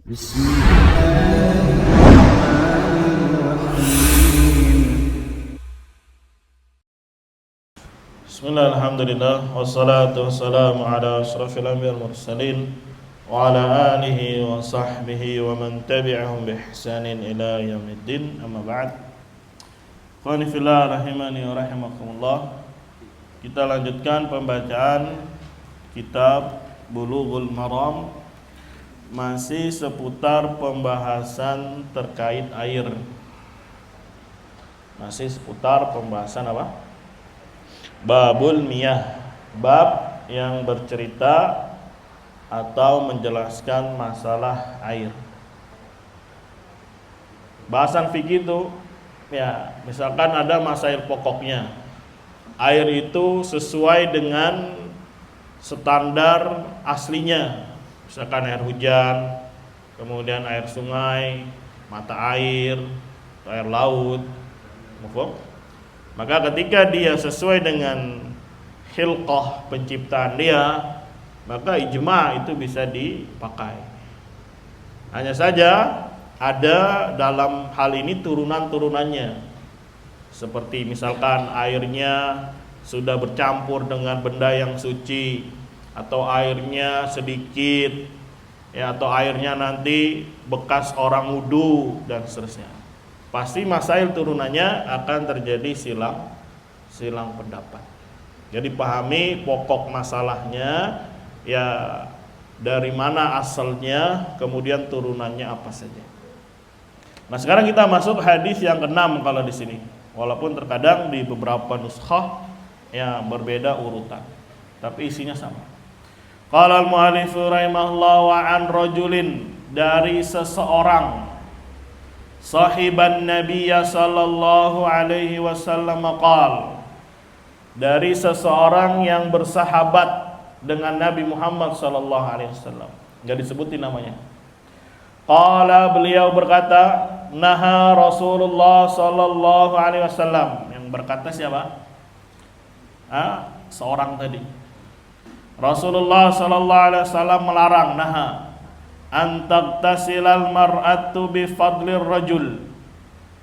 بسم الله الرحمن الرحيم Bismillah, alhamdulillah, wassalatu wassalamu ala ashrafil anbiya'i wal mursalin wa ala alihi wa sahbihi wa man tabi'ahum bi ihsanin ila yaumiddin, amma ba'd. Ikhwani fillah rahimani wa rahimakumullah. Kita lanjutkan pembacaan kitab Bulughul Maram, masih seputar pembahasan terkait air. Masih seputar pembahasan apa? Babul miyah, bab yang bercerita atau menjelaskan masalah air. Bahasan fikih itu ya, misalkan ada masail pokoknya. Air itu sesuai dengan standar aslinya. Misalkan air hujan, kemudian air sungai, mata air, atau air laut. Maka ketika dia sesuai dengan khilqah penciptaan dia, maka ijma itu bisa dipakai. Hanya saja ada dalam hal ini turunan-turunannya. Seperti misalkan airnya sudah bercampur dengan benda yang suci, atau airnya sedikit, ya, atau airnya nanti bekas orang wudu dan seterusnya. Pasti masail turunannya akan terjadi silang pendapat. Jadi pahami pokok masalahnya, ya, dari mana asalnya, kemudian turunannya apa saja. Nah, sekarang kita masuk hadis yang ke-6 kalau di sini. Walaupun terkadang di beberapa nuskhah ya berbeda urutan, tapi isinya sama. Qala al-mu'allif rahimahullah wa an rajulin, dari seseorang sahiban nabiyya sallallahu alaihi wasallam qala, dari seseorang yang bersahabat dengan Nabi Muhammad sallallahu alaihi wasallam, enggak disebutin namanya. Qala, beliau berkata, naha Rasulullah sallallahu alaihi wasallam. Yang berkata siapa? Seorang tadi. Rasulullah sallallahu alaihi wasallam melarang, naha an tagtasilal mar'atu bi fadlir rajul.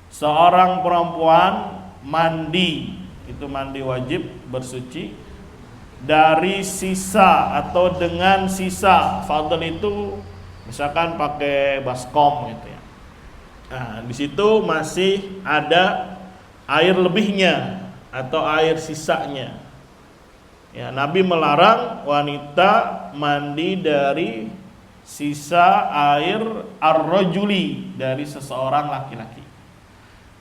Seorang perempuan mandi, itu mandi wajib bersuci dari sisa atau dengan sisa. Fadl itu misalkan pakai baskom gitu ya. Nah, di situ masih ada air lebihnya atau air sisanya. Ya, Nabi melarang wanita mandi dari sisa air ar-rajuli, dari seseorang laki-laki.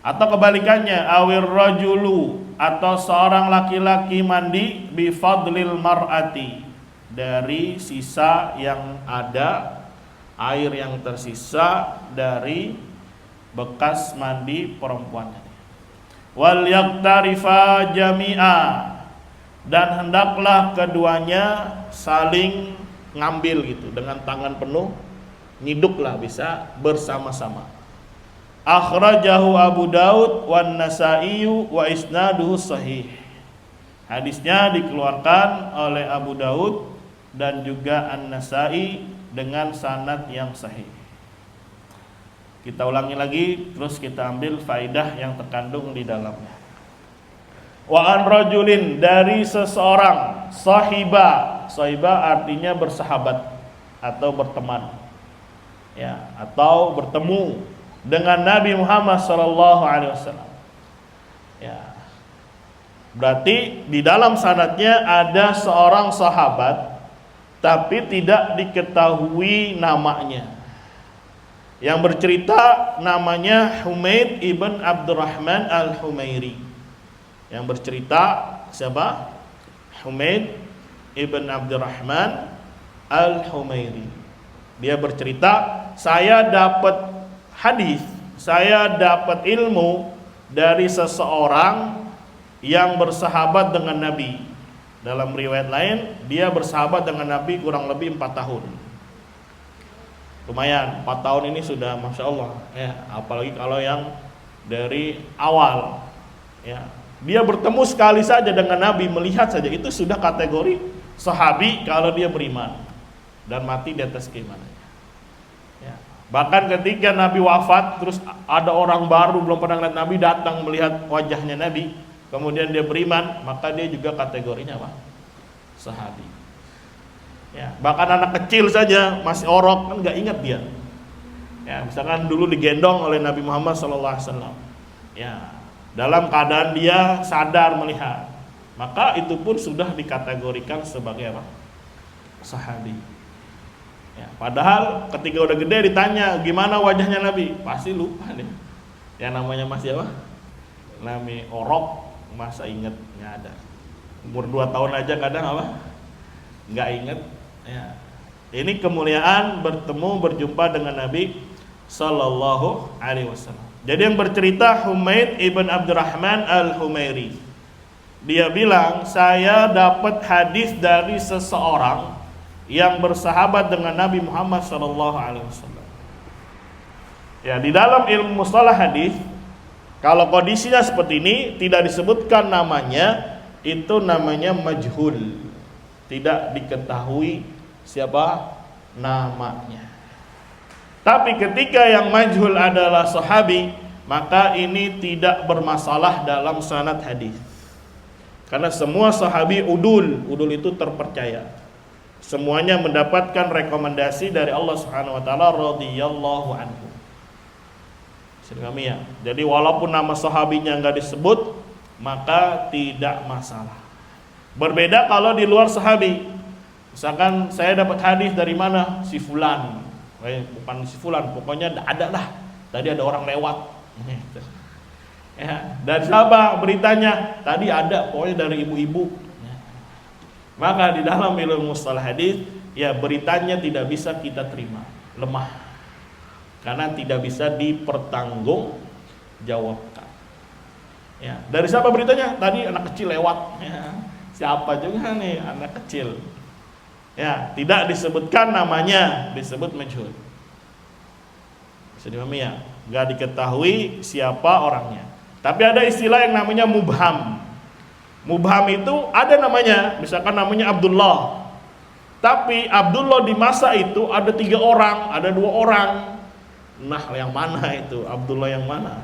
Atau kebalikannya, awir rajulu, atau seorang laki-laki mandi bi fadlil mar'ati, dari sisa yang ada, air yang tersisa dari bekas mandi perempuan. Wal yaktarifa jami'a, dan hendaklah keduanya saling ngambil gitu dengan tangan penuh, nyiduklah, bisa bersama-sama. Akhrajahu Abu Daud wan Nasa'i wa isnaduhu sahih. Hadisnya dikeluarkan oleh Abu Daud dan juga An-Nasa'i dengan sanad yang sahih. Kita ulangi lagi, terus kita ambil faidah yang terkandung di dalamnya. Wa an rajulin, dari seseorang, sahiba artinya bersahabat atau berteman, ya, atau bertemu dengan Nabi Muhammad sallallahu alaihi wasallam. Ya. Berarti di dalam sanadnya ada seorang sahabat tapi tidak diketahui namanya. Yang bercerita namanya Humaid ibn Abdurrahman al-Humairi. Yang bercerita siapa? Humaid ibn Abdurrahman al-Humairi. Dia bercerita, saya dapat hadis, saya dapat ilmu dari seseorang yang bersahabat dengan Nabi. Dalam riwayat lain, dia bersahabat dengan Nabi kurang lebih 4 tahun. Lumayan, 4 tahun ini sudah Masya Allah ya, apalagi kalau yang dari awal ya. Dia bertemu sekali saja dengan Nabi, melihat saja, itu sudah kategori sahabi kalau dia beriman dan mati di atas keimanannya. Ya. Bahkan ketika Nabi wafat, terus ada orang baru belum pernah lihat Nabi datang melihat wajahnya Nabi, kemudian dia beriman, maka dia juga kategorinya apa? Sahabi. Ya, bahkan anak kecil saja masih orok kan nggak ingat dia. Ya, misalkan dulu digendong oleh Nabi Muhammad SAW. Ya, dalam keadaan dia sadar melihat, maka itu pun sudah dikategorikan sebagai apa? Sahabi. Ya, padahal ketika udah gede ditanya gimana wajahnya Nabi, pasti lupa deh. Yang namanya masih apa? Nabi orok, masa inget nggak ada. Umur 2 tahun aja kadang apa? Nggak inget. Ya. Ini kemuliaan berjumpa dengan Nabi Sallallahu Alaihi Wasallam. Jadi yang bercerita Humaid ibn Abdurrahman al-Humairi. Dia bilang, saya dapat hadis dari seseorang yang bersahabat dengan Nabi Muhammad Sallallahu Alaihi Wasallam. Ya, di dalam ilmu mustalah hadis, kalau kondisinya seperti ini tidak disebutkan namanya, itu namanya majhul. Tidak diketahui siapa namanya. Tapi ketika yang majhul adalah sahabi, maka ini tidak bermasalah dalam sanad hadis. Karena semua sahabi udul itu terpercaya. Semuanya mendapatkan rekomendasi dari Allah Subhanahu wa taala radhiyallahu anhu. Ya. Jadi walaupun nama sahabinya enggak disebut, maka tidak masalah. Berbeda kalau di luar sahabi. Misalkan saya dapat hadis dari mana? Si fulan. Bukan si fulan, pokoknya ada lah. Tadi ada orang lewat. Ya, dari siapa beritanya? Tadi ada, pokoknya dari ibu-ibu. Maka di dalam ilmu mustalah hadis, ya beritanya tidak bisa kita terima, lemah. Karena tidak bisa dipertanggungjawabkan. Ya, dari siapa beritanya? Tadi anak kecil lewat. Ya, siapa juga nih anak kecil? Ya, tidak disebutkan namanya, disebut majhul. Bisa dipahami ya? Enggak diketahui siapa orangnya. Tapi ada istilah yang namanya mubham. Mubham itu ada namanya, misalkan namanya Abdullah. Tapi Abdullah di masa itu ada 3 orang, ada 2 orang. Nah, yang mana itu? Abdullah yang mana?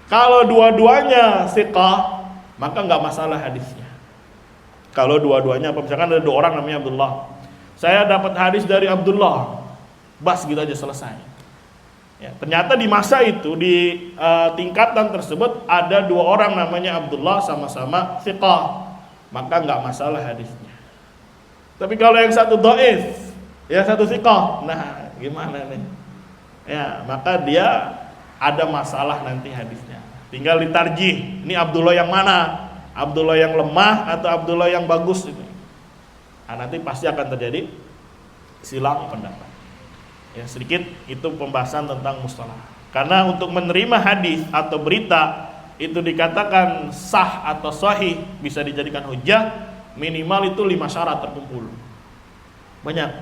Kalau dua-duanya thiqah, maka enggak masalah hadisnya. Kalau dua-duanya apa, misalkan ada 2 orang namanya Abdullah, saya dapat hadis dari Abdullah, bas gitu aja selesai. Ya, ternyata di masa itu di tingkatan tersebut ada 2 orang namanya Abdullah sama-sama thiqah, maka nggak masalah hadisnya. Tapi kalau yang satu dhaif, yang satu thiqah, nah gimana nih? Ya, maka dia ada masalah nanti hadisnya. Tinggal ditarjih, ini Abdullah yang mana? Abdullah yang lemah atau Abdullah yang bagus ini. Nah, nanti pasti akan terjadi silang pendapat. Ya, sedikit itu pembahasan tentang mustalah. Karena untuk menerima hadis atau berita itu dikatakan sah atau sahih, bisa dijadikan hujjah, minimal itu 5 syarat terkumpul. Banyak.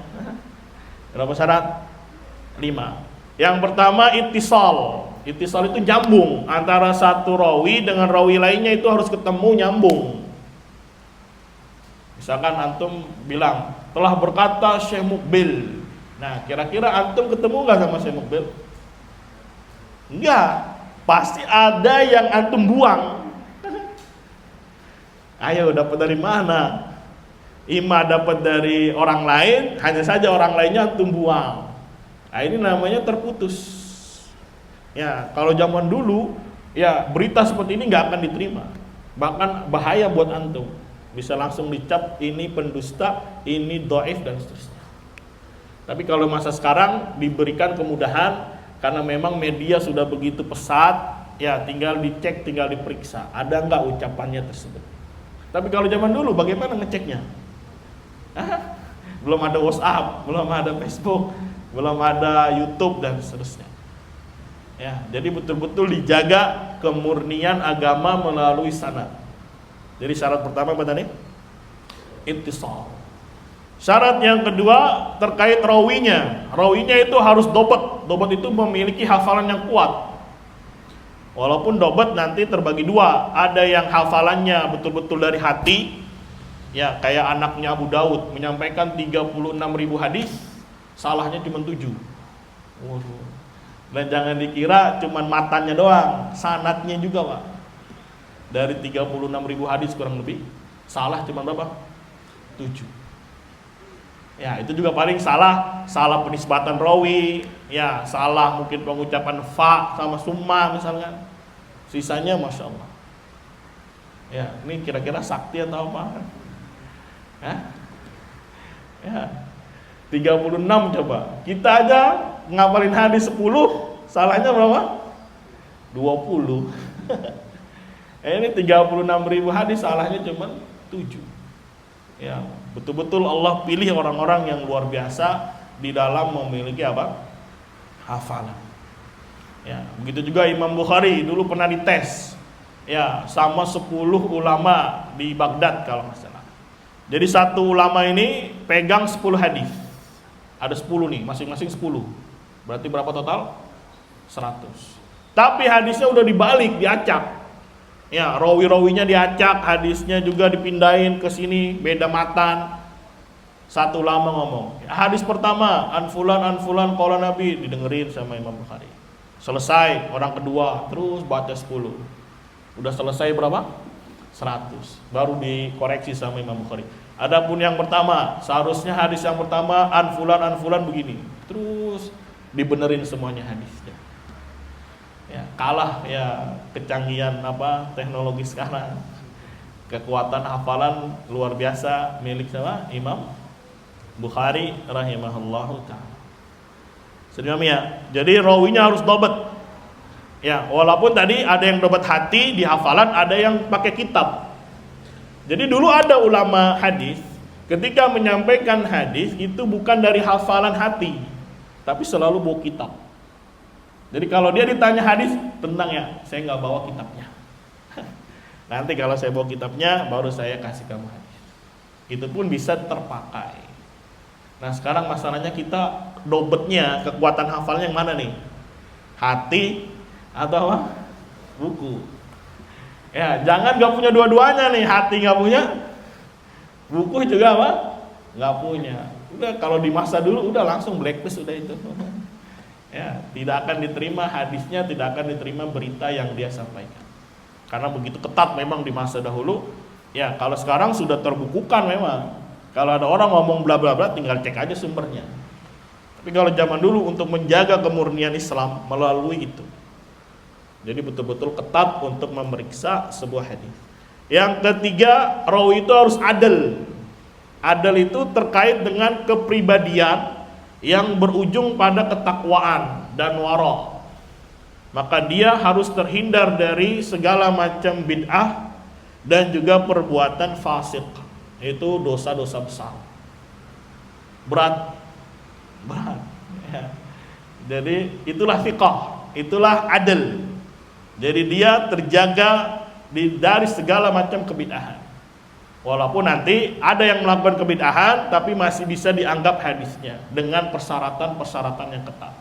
Berapa syarat? 5. Yang pertama ittisal. Ittisal itu nyambung antara satu rawi dengan rawi lainnya, itu harus ketemu, nyambung. Misalkan antum bilang telah berkata Syekh Mukbil. Nah, kira-kira antum ketemu nggak sama Syekh Mukbil? Enggak, pasti ada yang antum buang. Ayo, dapat dari mana? Ima dapat dari orang lain, hanya saja orang lainnya antum buang. Nah, ini namanya terputus. Ya, kalau zaman dulu, ya berita seperti ini nggak akan diterima, bahkan bahaya buat antum, bisa langsung dicap ini pendusta, ini dhaif dan seterusnya. Tapi kalau masa sekarang diberikan kemudahan karena memang media sudah begitu pesat, ya tinggal dicek, tinggal diperiksa, ada nggak ucapannya tersebut. Tapi kalau zaman dulu bagaimana ngeceknya? Belum ada WhatsApp, belum ada Facebook, belum ada YouTube dan seterusnya. Ya, jadi betul-betul dijaga kemurnian agama melalui sanad. Jadi syarat pertama apa tadi? Ittisal. Syarat yang kedua terkait rawinya. Rawinya itu harus dobat. Dobat itu memiliki hafalan yang kuat. Walaupun dobat nanti terbagi 2. Ada yang hafalannya betul-betul dari hati. Ya, kayak anaknya Abu Daud menyampaikan 36.000 hadis, salahnya cuma 7. Waduh. Dan jangan dikira cuman matanya doang, sanadnya juga Pak. Dari 36.000 hadis kurang lebih, salah cuma berapa? 7. Ya, itu juga paling salah penisbatan rawi, ya, salah mungkin pengucapan fa sama summa misalkan. Sisanya Masya Allah. Ya, ini kira-kira sakti atau apa? Hah? Ya, 36 coba. Kita aja ngapalin hadis 10, salahnya berapa? 20. Ini 36.000 hadis, salahnya cuma 7. Ya, betul-betul Allah pilih orang-orang yang luar biasa di dalam memiliki apa? Hafalan. Ya, begitu juga Imam Bukhari dulu pernah dites. Ya, sama 10 ulama di Baghdad kalau nggak salah. Jadi satu ulama ini pegang 10 hadis. Ada 10 nih, masing-masing 10. Berarti berapa total? 100. Tapi hadisnya udah dibalik, diacak. Ya, rawi-rawinya diacak, hadisnya juga dipindahin ke sini, beda matan. Satu ulama ngomong, hadis pertama an fulan qala Nabi, didengerin sama Imam Bukhari. Selesai, orang kedua terus baca 10. Udah selesai berapa? 100. Baru dikoreksi sama Imam Bukhari. Adapun yang pertama, seharusnya hadis yang pertama an fulan begini. Terus dibenerin semuanya hadisnya. Ya, kalah ya kecanggihan apa teknologi sekarang. Kekuatan hafalan luar biasa milik siapa? Imam Bukhari rahimahullahu ta'ala. Sedemikian ya. Jadi rawinya harus dobat. Ya, walaupun tadi ada yang dobat hati di hafalan, ada yang pakai kitab. Jadi dulu ada ulama hadis ketika menyampaikan hadis itu bukan dari hafalan hati, tapi selalu bawa kitab. Jadi kalau dia ditanya hadis, tenang ya, saya nggak bawa kitabnya. Nanti kalau saya bawa kitabnya, baru saya kasih kamu hadis. Itu pun bisa terpakai. Nah sekarang masalahnya kita dobetnya, kekuatan hafalnya yang mana nih? Hati atau apa? Buku. Ya jangan nggak punya dua-duanya nih, hati nggak punya, buku juga apa? Nggak punya. Udah kalau di masa dulu udah langsung blacklist udah itu. Ya, tidak akan diterima hadisnya, tidak akan diterima berita yang dia sampaikan. Karena begitu ketat memang di masa dahulu. Ya, kalau sekarang sudah terbukukan memang. Kalau ada orang ngomong bla bla bla, tinggal cek aja sumbernya. Tapi kalau zaman dulu untuk menjaga kemurnian Islam melalui itu. Jadi betul-betul ketat untuk memeriksa sebuah hadis. Yang ketiga, rawi itu harus adil. Adil itu terkait dengan kepribadian yang berujung pada ketakwaan dan wara. Maka dia harus terhindar dari segala macam bid'ah dan juga perbuatan fasik. Itu dosa-dosa besar. Berat. Ya. Jadi itulah fiqh, itulah adil. Jadi dia terjaga dari segala macam kebid'ahan. Walaupun nanti ada yang melakukan kebid'ahan tapi masih bisa dianggap hadisnya dengan persyaratan-persyaratan yang ketat.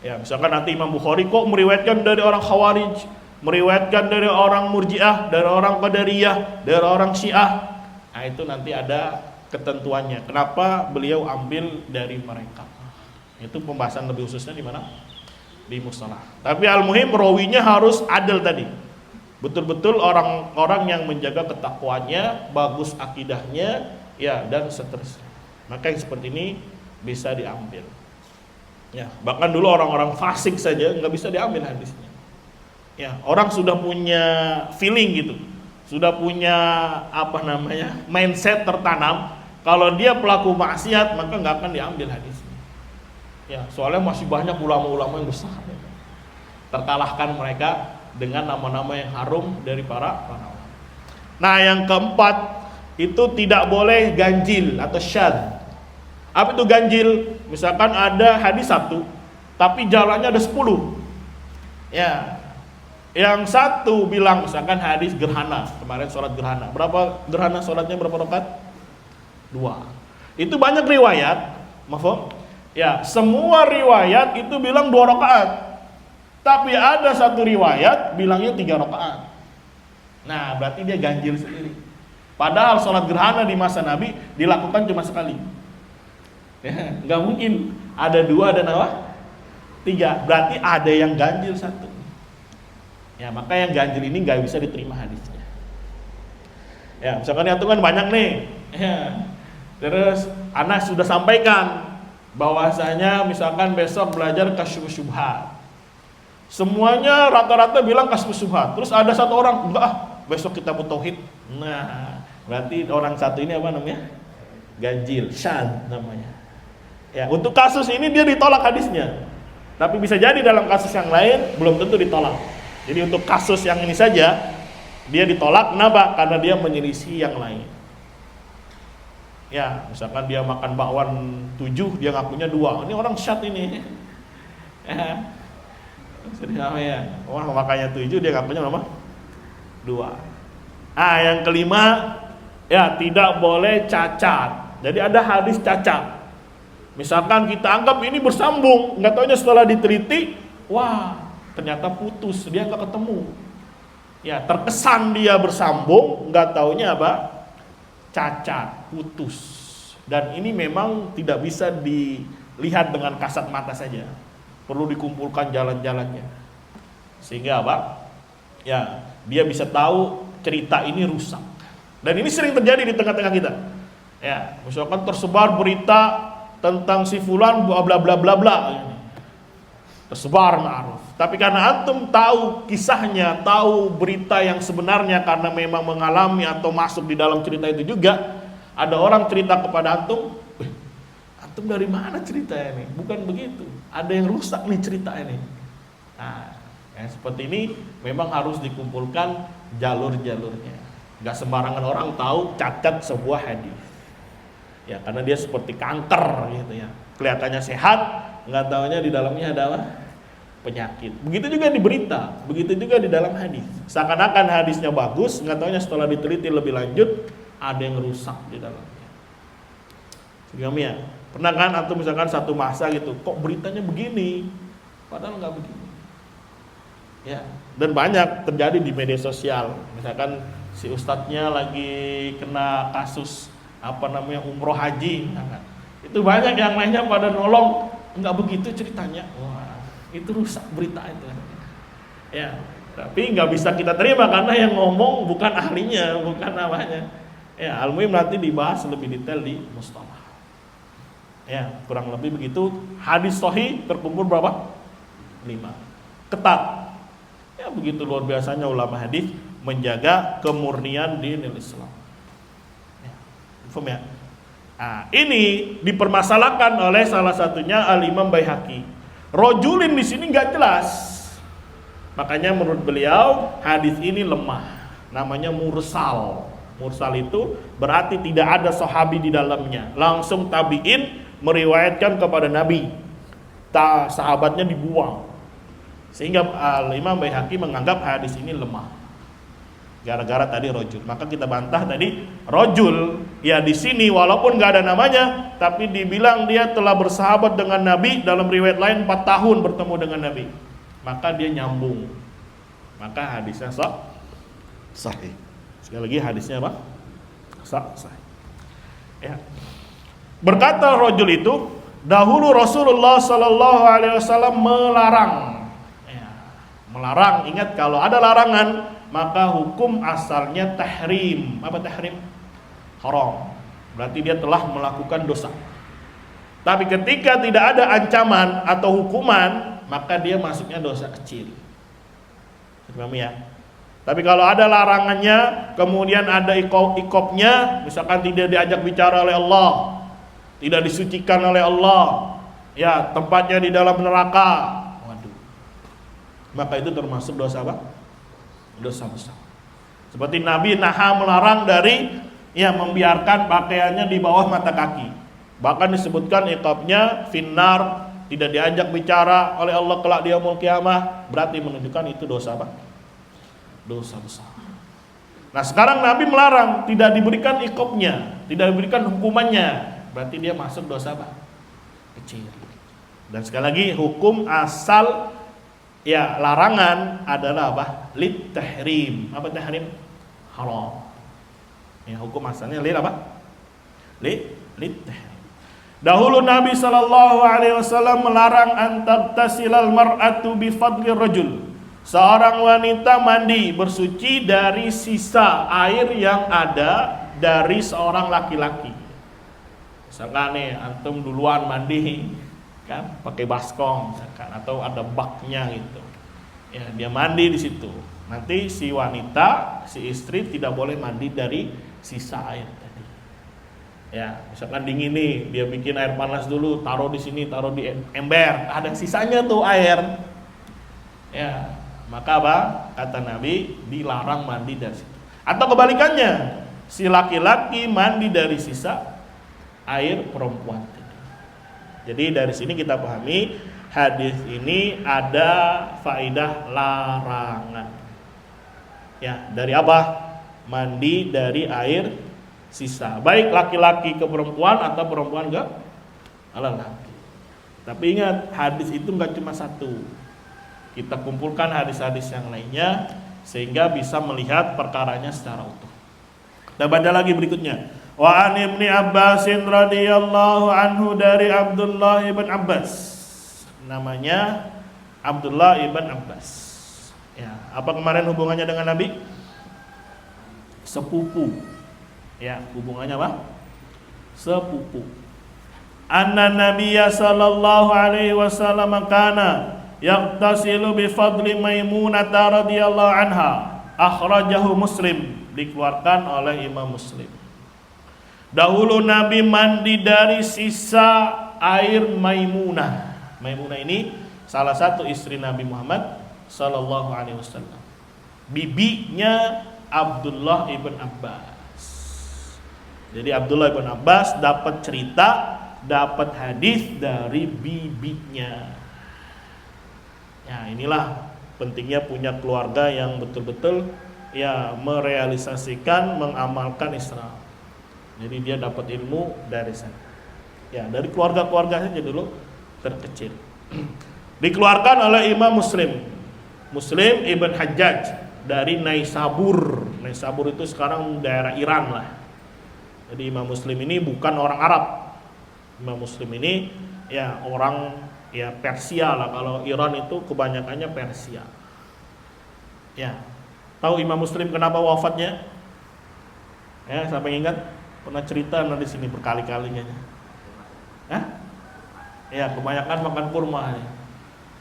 Ya, misalkan nanti Imam Bukhari kok meriwayatkan dari orang Khawarij, meriwayatkan dari orang Murji'ah, dari orang Qadariyah, dari orang Syiah. Nah, itu nanti ada ketentuannya. Kenapa beliau ambil dari mereka? Itu pembahasan lebih khususnya di mana? Di mustalah. Tapi al-muhim rawinya harus adil tadi. Betul-betul orang-orang yang menjaga ketakwanya, bagus akidahnya, ya dan seterusnya. Maka yang seperti ini bisa diambil. Ya, bahkan dulu orang-orang fasik saja nggak bisa diambil hadisnya. Ya, orang sudah punya feeling gitu, sudah punya mindset tertanam. Kalau dia pelaku maksiat maka nggak akan diambil hadisnya. Ya, soalnya masih banyak ulama-ulama yang besar. Terkalahkan mereka dengan nama-nama yang harum dari para ulama. Nah, yang keempat itu tidak boleh ganjil atau syadz. Apa itu ganjil? Misalkan ada hadis 1, tapi jalannya ada 10. Ya, yang satu bilang misalkan hadis gerhana, kemarin sholat gerhana. Berapa gerhana sholatnya berapa rakaat? 2. Itu banyak riwayat, mafhum? Ya, semua riwayat itu bilang 2 rakaat. Tapi ada satu riwayat bilangnya 3 rakaat. Nah, berarti dia ganjil sendiri. Padahal sholat gerhana di masa Nabi dilakukan cuma sekali. Ya, nggak mungkin ada 2 dan apa? 3. Berarti ada yang ganjil 1. Ya, maka yang ganjil ini nggak bisa diterima hadisnya. Ya, misalkan yang kan banyak nih. Ya. Terus anak sudah sampaikan bahwasanya misalkan besok belajar kasyfus syubhat. Semuanya rata-rata bilang kasyfus syubhat. Terus ada 1 orang, enggak, besok kita tauhid. Nah, berarti orang 1 ini apa namanya? Ganjil, syadz namanya. Ya, untuk kasus ini dia ditolak hadisnya. Tapi bisa jadi dalam kasus yang lain belum tentu ditolak. Jadi untuk kasus yang ini saja dia ditolak, kenapa? Karena dia menyelisih yang lain. Ya, misalkan dia makan bakwan 7, dia ngakunya 2. Ini orang syadz ini. Sedih apa ya? Orang makannya 7, dia ngakunya berapa? 2. Yang kelima, ya tidak boleh cacat. Jadi ada hadis cacat. Misalkan kita anggap ini bersambung, nggak taunya setelah diteliti, wah ternyata putus, dia nggak ketemu. Ya, terkesan dia bersambung, nggak taunya apa? Cacat, putus. Dan ini memang tidak bisa dilihat dengan kasat mata saja. Perlu dikumpulkan jalan-jalannya. Sehingga apa? Ya, dia bisa tahu cerita ini rusak. Dan ini sering terjadi di tengah-tengah kita. Ya, misalkan tersebar berita tentang si fulan bla bla bla bla bla. Tersebar ma'ruf. Tapi karena antum tahu kisahnya, tahu berita yang sebenarnya karena memang mengalami atau masuk di dalam cerita itu juga, ada orang cerita kepada antum, antum dari mana cerita ini? Bukan begitu. Ada yang rusak nih cerita ini. Nah, yang seperti ini memang harus dikumpulkan jalur-jalurnya. Gak sembarangan orang tahu cacat sebuah hadis. Ya, karena dia seperti kanker gitu ya. Kelihatannya sehat, nggak taunya di dalamnya ada apa? Penyakit. Begitu juga di berita, begitu juga di dalam hadis. Seakan-akan hadisnya bagus, nggak taunya setelah diteliti lebih lanjut ada yang rusak di dalamnya. Ya, pernah kan atau misalkan satu masa gitu, kok beritanya begini, padahal nggak begini. Ya, dan banyak terjadi di media sosial. Misalkan si ustadznya lagi kena kasus umroh haji, kan? Itu banyak yang lainnya pada nolong, nggak begitu ceritanya. Wah, itu rusak berita itu. Ya, tapi nggak bisa kita terima karena yang ngomong bukan ahlinya, bukan namanya. Ya, al-muhim nanti dibahas lebih detail di mustalah. Ya, kurang lebih begitu. Hadis sahih terkumpul berapa? 5. Ketat. Ya, begitu luar biasanya ulama hadis menjaga kemurnian dinul Islam. Ya. Nah, ini dipermasalahkan oleh salah satunya Al-Imam Baihaqi. Rojulin di sini nggak jelas. Makanya menurut beliau hadis ini lemah. Namanya mursal. Mursal itu berarti tidak ada sahabi di dalamnya. Langsung tabi'in meriwayatkan kepada Nabi. Sahabatnya dibuang. Sehingga Al-Imam Baihaqi menganggap hadis ini lemah. Gara-gara tadi rojul, maka kita bantah tadi rojul. Ya di sini walaupun nggak ada namanya, tapi dibilang dia telah bersahabat dengan Nabi. Dalam riwayat lain 4 tahun bertemu dengan Nabi, maka dia nyambung. Maka hadisnya sahih. Sekali lagi hadisnya apa? Sahih. Ya. Berkata rojul itu, dahulu Rasulullah Sallallahu Alaihi Wasallam melarang. Ya. Melarang. Ingat kalau ada larangan, maka hukum asalnya tahrim. Apa tahrim? Haram. Berarti dia telah melakukan dosa. Tapi ketika tidak ada ancaman atau hukuman, maka dia masuknya dosa kecil. Paham ya? Tapi kalau ada larangannya, kemudian ada ikopnya, misalkan tidak diajak bicara oleh Allah, tidak disucikan oleh Allah, ya tempatnya di dalam neraka, waduh, maka itu termasuk dosa apa? Dosa besar. Seperti Nabi melarang dari membiarkan pakaiannya di bawah mata kaki. Bahkan disebutkan iqabnya finnar, tidak diajak bicara oleh Allah kelak di yaumul qiyamah, berarti menunjukkan itu dosa apa? Dosa besar. Nah, sekarang Nabi melarang, tidak diberikan iqabnya, tidak diberikan hukumannya, berarti dia masuk dosa apa? Kecil. Dan sekali lagi hukum asal larangan adalah apa? Lit tahrim. Apa tahrim? Haram. Ya, hukum asalnya lit apa? Lit tahrim. Dahulu Nabi Shallallahu Alaihi Wasallam melarang antartasilal mar'atu bi fadli rajul. Seorang wanita mandi bersuci dari sisa air yang ada dari seorang laki-laki. Misalkan nih antum duluan mandi kan pakai baskom misalkan, atau ada baknya gitu. Ya, dia mandi di situ. Nanti si wanita, si istri tidak boleh mandi dari sisa air tadi. Ya, misalkan dingin nih, dia bikin air panas dulu, taruh di sini, taruh di ember, ada sisanya tuh air. Ya, maka apa? Kata Nabi, dilarang mandi dari situ. Atau kebalikannya, si laki-laki mandi dari sisa air perempuan tadi. Jadi dari sini kita pahami hadis ini ada faedah larangan. Ya, dari apa? Mandi dari air sisa, baik laki-laki ke perempuan atau perempuan ke laki-laki. Tapi ingat, hadis itu nggak cuma satu. Kita kumpulkan hadis-hadis yang lainnya sehingga bisa melihat perkaranya secara utuh. Kita baca lagi berikutnya. Wa an Ibni Abbasin radhiyallahu anhu, dari Abdullah ibn Abbas. Namanya Abdullah ibn Abbas. Ya, apa kemarin hubungannya dengan Nabi? Sepupu. Ya, hubungannya apa? Sepupu. Anna Nabiyya sallallahu alaihi wasallam kana yaghtasilu bi fadli Maimunah radhiyallahu anha. Akhrajahu Muslim, dikeluarkan oleh Imam Muslim. Dahulu Nabi mandi dari sisa air Maimunah. Maimunah ini salah satu istri Nabi Muhammad sallallahu alaihi wasallam. Bibinya Abdullah ibn Abbas. Jadi Abdullah ibn Abbas dapat cerita, dapat hadis dari bibinya. Ya, inilah pentingnya punya keluarga yang betul-betul ya merealisasikan, mengamalkan Islam. Jadi dia dapat ilmu dari sana. Ya, dari keluarga-keluarga saja dulu terkecil. Dikeluarkan oleh Imam Muslim. Muslim ibn Hajjaj dari Naisabur. Naisabur itu sekarang daerah Iran lah. Jadi Imam Muslim ini bukan orang Arab. Imam Muslim ini ya orang ya Persia lah. Kalau Iran itu kebanyakannya Persia. Ya. Tahu Imam Muslim kenapa wafatnya? Ya, sampai ingat pernah cerita di sini berkali-kali kayaknya. Hah? Ya, kebanyakan makan kurma.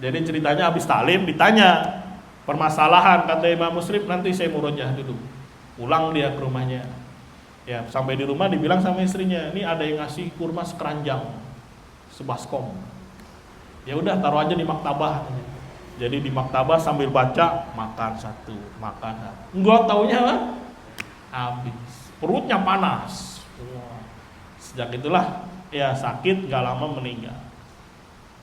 Jadi ceritanya habis taklim ditanya permasalahan, kata Imam Muslim, nanti saya murojaah dulu. Pulang dia ke rumahnya. Ya, sampai di rumah dibilang sama istrinya, ini ada yang ngasih kurma sekeranjang, sebaskom. Ya udah taruh aja di maktabah. Jadi di maktabah sambil baca, makan satu, makan satu. Enggak taunya apa? Habis. Perutnya panas. Sejak itulah ya sakit, gak lama meninggal.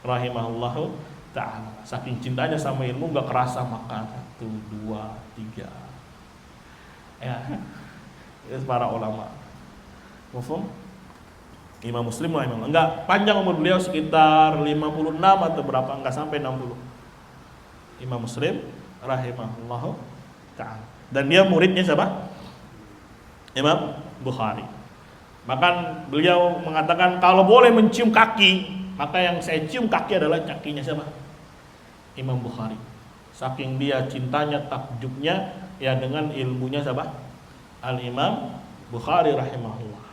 Rahimahullahu ta'ala. Saking cintanya sama ilmu gak kerasa makan 1, 2, 3. Ya. Itu para ulama. Mufhum? Imam Muslim lah memang enggak panjang umur beliau, sekitar 56 atau berapa, enggak sampai 60. Imam Muslim rahimahullahu ta'ala. Dan dia muridnya siapa? Imam Bukhari. Bahkan beliau mengatakan kalau boleh mencium kaki, maka yang saya cium kaki adalah kakinya siapa? Imam Bukhari. Saking dia cintanya, takjubnya ya dengan ilmunya siapa? Al-Imam Bukhari rahimahullah.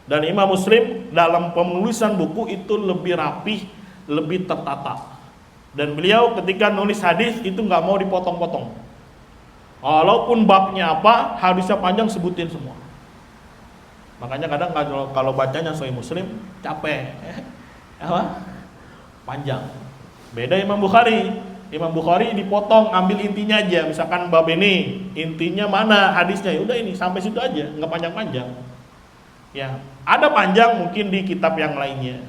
Dan Imam Muslim dalam penulisan buku itu lebih rapih, lebih tertata. Dan beliau ketika nulis hadis itu nggak mau dipotong-potong. Walaupun babnya apa, hadisnya panjang sebutin semua. Makanya kadang kalau bacanya Sahih Muslim capek, apa? Panjang. Beda Imam Bukhari. Imam Bukhari dipotong, ambil intinya aja. Misalkan bab ini, intinya mana hadisnya? Ya udah ini sampai situ aja, nggak panjang-panjang. Ya, ada panjang mungkin di kitab yang lainnya,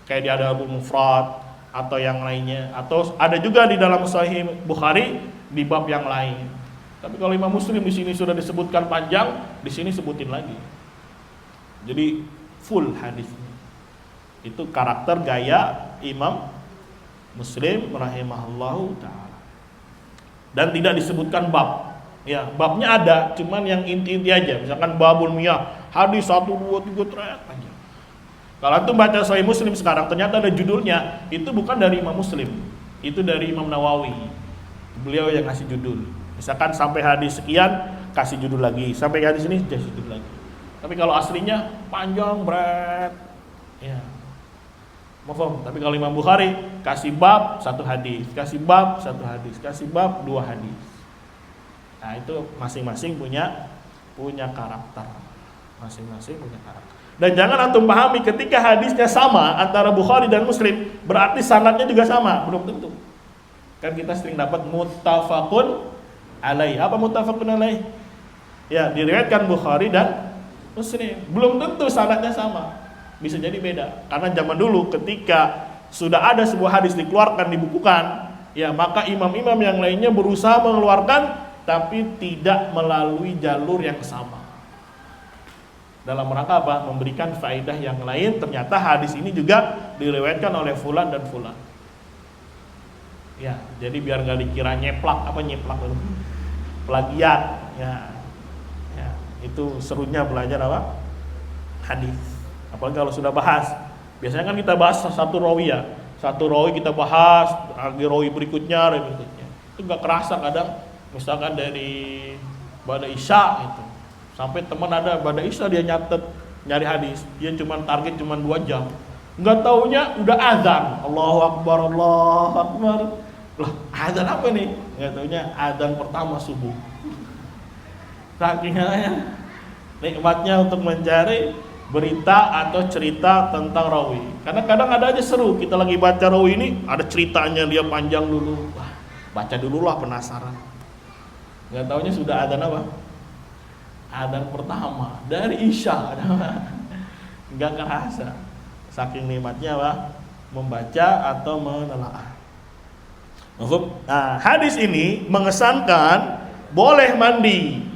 kayak di Adabul Mufrad atau yang lainnya, atau ada juga di dalam Sahih Bukhari di bab yang lain. Tapi kalau Imam Muslim di sini sudah disebutkan panjang, di sini sebutin lagi. Jadi full hadisnya. Itu karakter gaya Imam Muslim rahimahullahu ta'ala. Dan tidak disebutkan bab. Ya, babnya ada, cuman yang inti-inti aja. Misalkan babul miyah, hadis 1, 2, 3 panjang. Kalau antum baca Sahih Muslim sekarang ternyata ada judulnya, itu bukan dari Imam Muslim, itu dari Imam Nawawi. Beliau yang ngasih judul. Misalkan sampai hadis sekian kasih judul lagi, sampai hadis ini kasih judul lagi. Tapi kalau aslinya panjang berat, ya. Mafhum. Tapi kalau Imam Bukhari kasih bab satu hadis, kasih bab satu hadis, kasih bab dua hadis. Nah itu masing-masing punya karakter, masing-masing punya karakter. Dan jangan antum pahami ketika hadisnya sama antara Bukhari dan Muslim berarti sanadnya juga sama, belum tentu. Kan kita sering dapat muttafaqun alaih. Apa muttafaqun alaih? Ya, diriwayatkan Bukhari dan Muslim. Belum tentu sanadnya sama. Bisa jadi beda. Karena zaman dulu ketika sudah ada sebuah hadis dikeluarkan, dibukukan, ya maka imam-imam yang lainnya berusaha mengeluarkan tapi tidak melalui jalur yang sama. Dalam rangka apa? Memberikan faedah yang lain. Ternyata hadis ini juga diriwayatkan oleh fulan dan fulan. Ya, jadi biar nggak dikira nyeplak itu? Plagiat. Ya, itu serunya belajar apa? Hadis. Apalagi kalau sudah bahas. Biasanya kan kita bahas satu rawi ya. Satu rawi kita bahas, lagi rawi berikutnya. Itu nggak kerasa kadang. Misalkan dari Ba'da Isya itu. Sampai teman ada Ba'da Isya dia nyatet nyari hadis, dia target 2 jam. Enggak taunya udah azan. Allahu Akbar, Allahu Akbar. Loh, azan apa nih? Enggak taunya azan pertama subuh. Saking nikmatnya untuk mencari berita atau cerita tentang rawi. Karena kadang ada aja seru, kita lagi baca rawi ini, ada ceritanya dia panjang dulu. Wah, baca dulu lah penasaran. Enggak taunya sudah azan apa? Adzan pertama dari Isya. Enggak kerasa. Saking nikmatnya apa? Membaca atau menelaah. Nah, hadis ini mengesankan boleh mandi.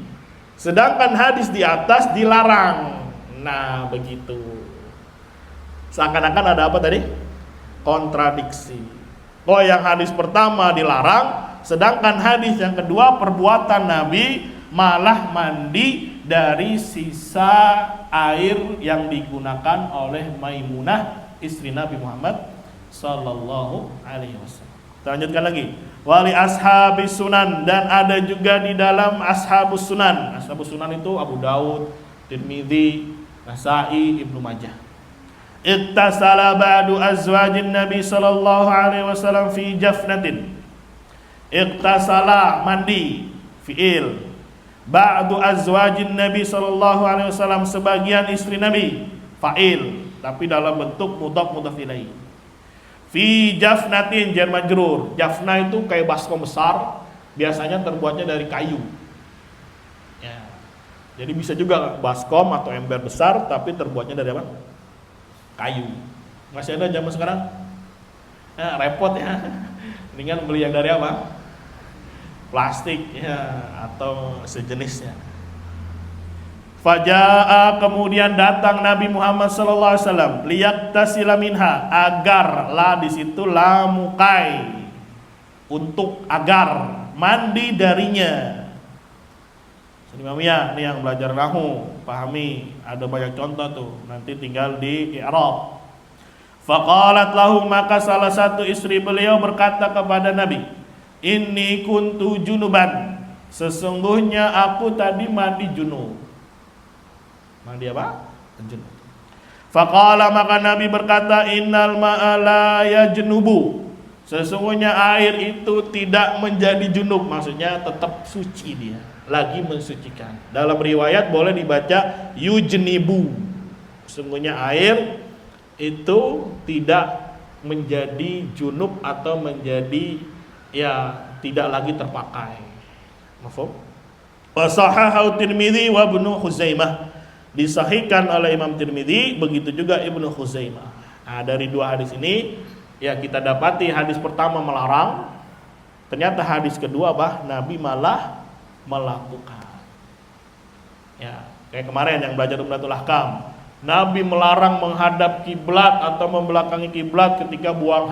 Sedangkan hadis di atas dilarang. Nah, begitu. Seakan-akan ada apa tadi? Kontradiksi. Oh, yang hadis pertama dilarang, sedangkan hadis yang kedua perbuatan Nabi malah mandi dari sisa air yang digunakan oleh Maimunah istri Nabi Muhammad sallallahu alaihi wasallam. Kita lanjutkan lagi. Wali ashabis sunan, dan ada juga di dalam ashabus sunan. Ashabus sunan itu Abu Daud, Tirmidzi, Nasa'i, Ibnu Majah. Ittasala ba'du azwajin Nabi sallallahu alaihi wasallam fi jafnatin. Ittasala mandi, fi'il. Ba'du azwajin Nabi sallallahu alaihi wasallam, sebagian istri Nabi, fa'il, tapi dalam bentuk mudhaf ilaih. Fi jafnatin jar majrur. Jafna itu kayak baskom besar, biasanya terbuatnya dari kayu. Ya. Jadi bisa juga baskom atau ember besar tapi terbuatnya dari apa? Kayu. Masih ada zaman sekarang? Ya, repot ya. Mendingan beli yang dari apa? Plastik ya, atau sejenisnya. Faja'a, kemudian datang Nabi Muhammad sallallahu alaihi wasallam, liyaktasila minha, agarlah di situ lamukai, untuk agar mandi darinya. Imamiyah nih yang belajar nahwu, pahami, ada banyak contoh tuh, nanti tinggal di i'rab. Faqalat lahu, maka salah satu istri beliau berkata kepada Nabi, inni kuntu junuban, sesungguhnya aku tadi mandi junub. Mandi apa? Junub. Faqala, maka Nabi berkata, innal ma'a la yajnubu, sesungguhnya air itu tidak menjadi junub, maksudnya tetap suci, dia lagi mensucikan. Dalam riwayat boleh dibaca yujnibu, sesungguhnya air itu tidak menjadi junub atau menjadi tidak lagi terpakai. Mafhum? Wa sahahahu Tirmidzi wa Ibnu Khuzaimah, disahihkan oleh Imam Tirmidzi, begitu juga Ibnu Khuzaimah. Nah, dari dua hadis ini kita dapati hadis pertama melarang, ternyata hadis kedua Nabi malah melakukan. Ya, kayak kemarin yang belajar Umdatul Ahkam, Nabi melarang menghadap kiblat atau membelakangi kiblat ketika buang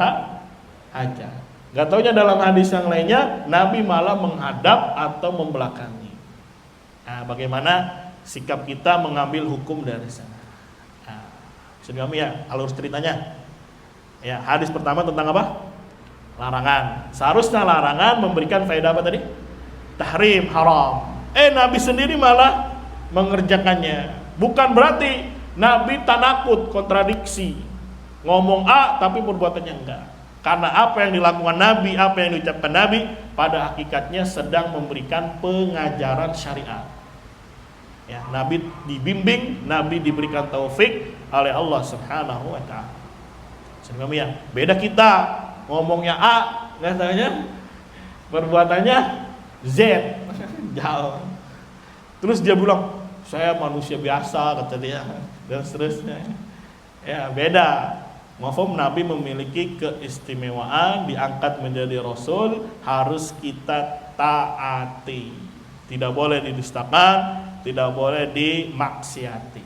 hajat. Gak taunya dalam hadis yang lainnya Nabi malah menghadap atau membelakangi. Nah, bagaimana sikap kita mengambil hukum dari sana? Nah, Sedami ya, alur ceritanya. Ya, hadis pertama tentang apa? Larangan. Seharusnya larangan memberikan faedah apa tadi? Tahrim, haram. Nabi sendiri malah mengerjakannya. Bukan berarti Nabi tanakut, kontradiksi. Ngomong A tapi perbuatannya enggak. Karena apa yang dilakukan Nabi, apa yang diucapkan Nabi, pada hakikatnya sedang memberikan pengajaran syariat. Ya, Nabi dibimbing, Nabi diberikan taufik oleh Allah Subhanahu wa taala. Sebenarnya beda kita ngomongnya A, katanya perbuatannya Z. Jauh. Terus dia bilang, "Saya manusia biasa," kata dia, dan seterusnya. Ya, beda. Mafhum, Nabi memiliki keistimewaan, diangkat menjadi rasul, harus kita taati. Tidak boleh didustakan, tidak boleh dimaksiati.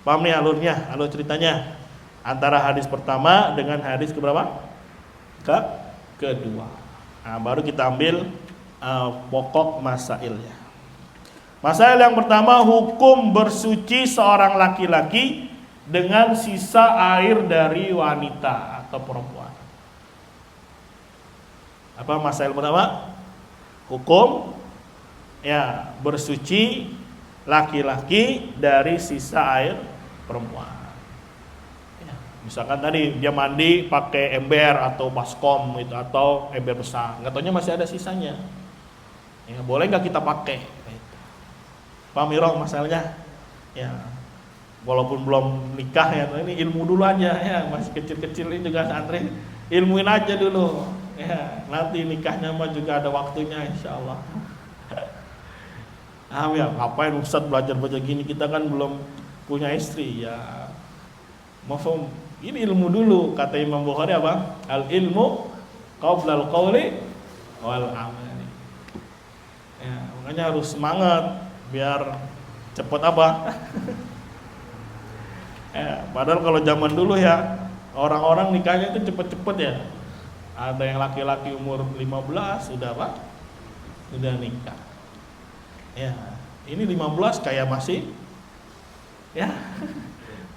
Paham nih alurnya, alur ceritanya antara hadis pertama dengan hadis keberapa? Kedua. Nah, baru kita ambil pokok masailnya. Masail yang pertama, hukum bersuci seorang laki-laki dengan sisa air dari wanita atau perempuan. Apa masail pertama? Hukum ya bersuci laki-laki dari sisa air perempuan. Ya, misalkan tadi dia mandi pakai ember atau baskom gitu, atau ember besar, nggak taunya masih ada sisanya. Ya, boleh nggak kita pakai? Paham masalahnya? Ya, walaupun belum nikah ya, ini ilmu dulu aja ya, masih kecil-kecil ini juga santri, ilmuin aja dulu. Ya, nanti nikahnya mah juga ada waktunya insyaallah. Ya, ngapain Ustadz belajar gini, kita kan belum punya istri ya. Mafhum, ini ilmu dulu, kata Imam Bukhari apa? Al ilmu qabla al qawli wal amali. Ya, makanya harus semangat biar cepet apa? Ya, padahal kalau zaman dulu ya, orang-orang nikahnya itu cepet-cepet ya. Ada yang laki-laki umur 15 sudah apa? Sudah nikah. Ya, ini 15 kayak masih ya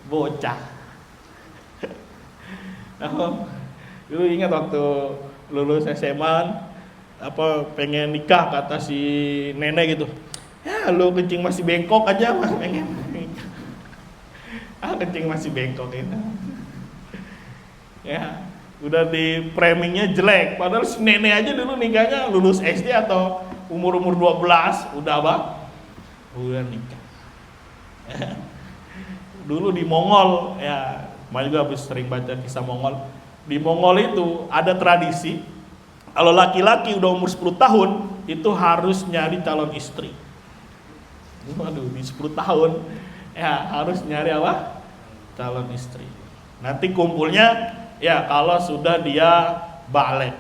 bocah. Dulu ingat waktu lulus SMA apa pengen nikah, kata si nenek gitu. Ya, lu kencing masih bengkok aja mas, pengen. Kencing masih bengkok itu. Ya, udah di framingnya jelek. Padahal si nenek aja dulu nikahnya lulus SD atau umur 12 udah apa? Udah nikah. Ya. Dulu di Mongol ya, Maju juga habis sering baca kisah Mongol. Di Mongol itu ada tradisi kalau laki-laki udah umur 10 tahun itu harus nyari calon istri. Waduh, di 10 tahun ya harus nyari apa? Calon istri. Nanti kumpulnya ya kalau sudah dia balik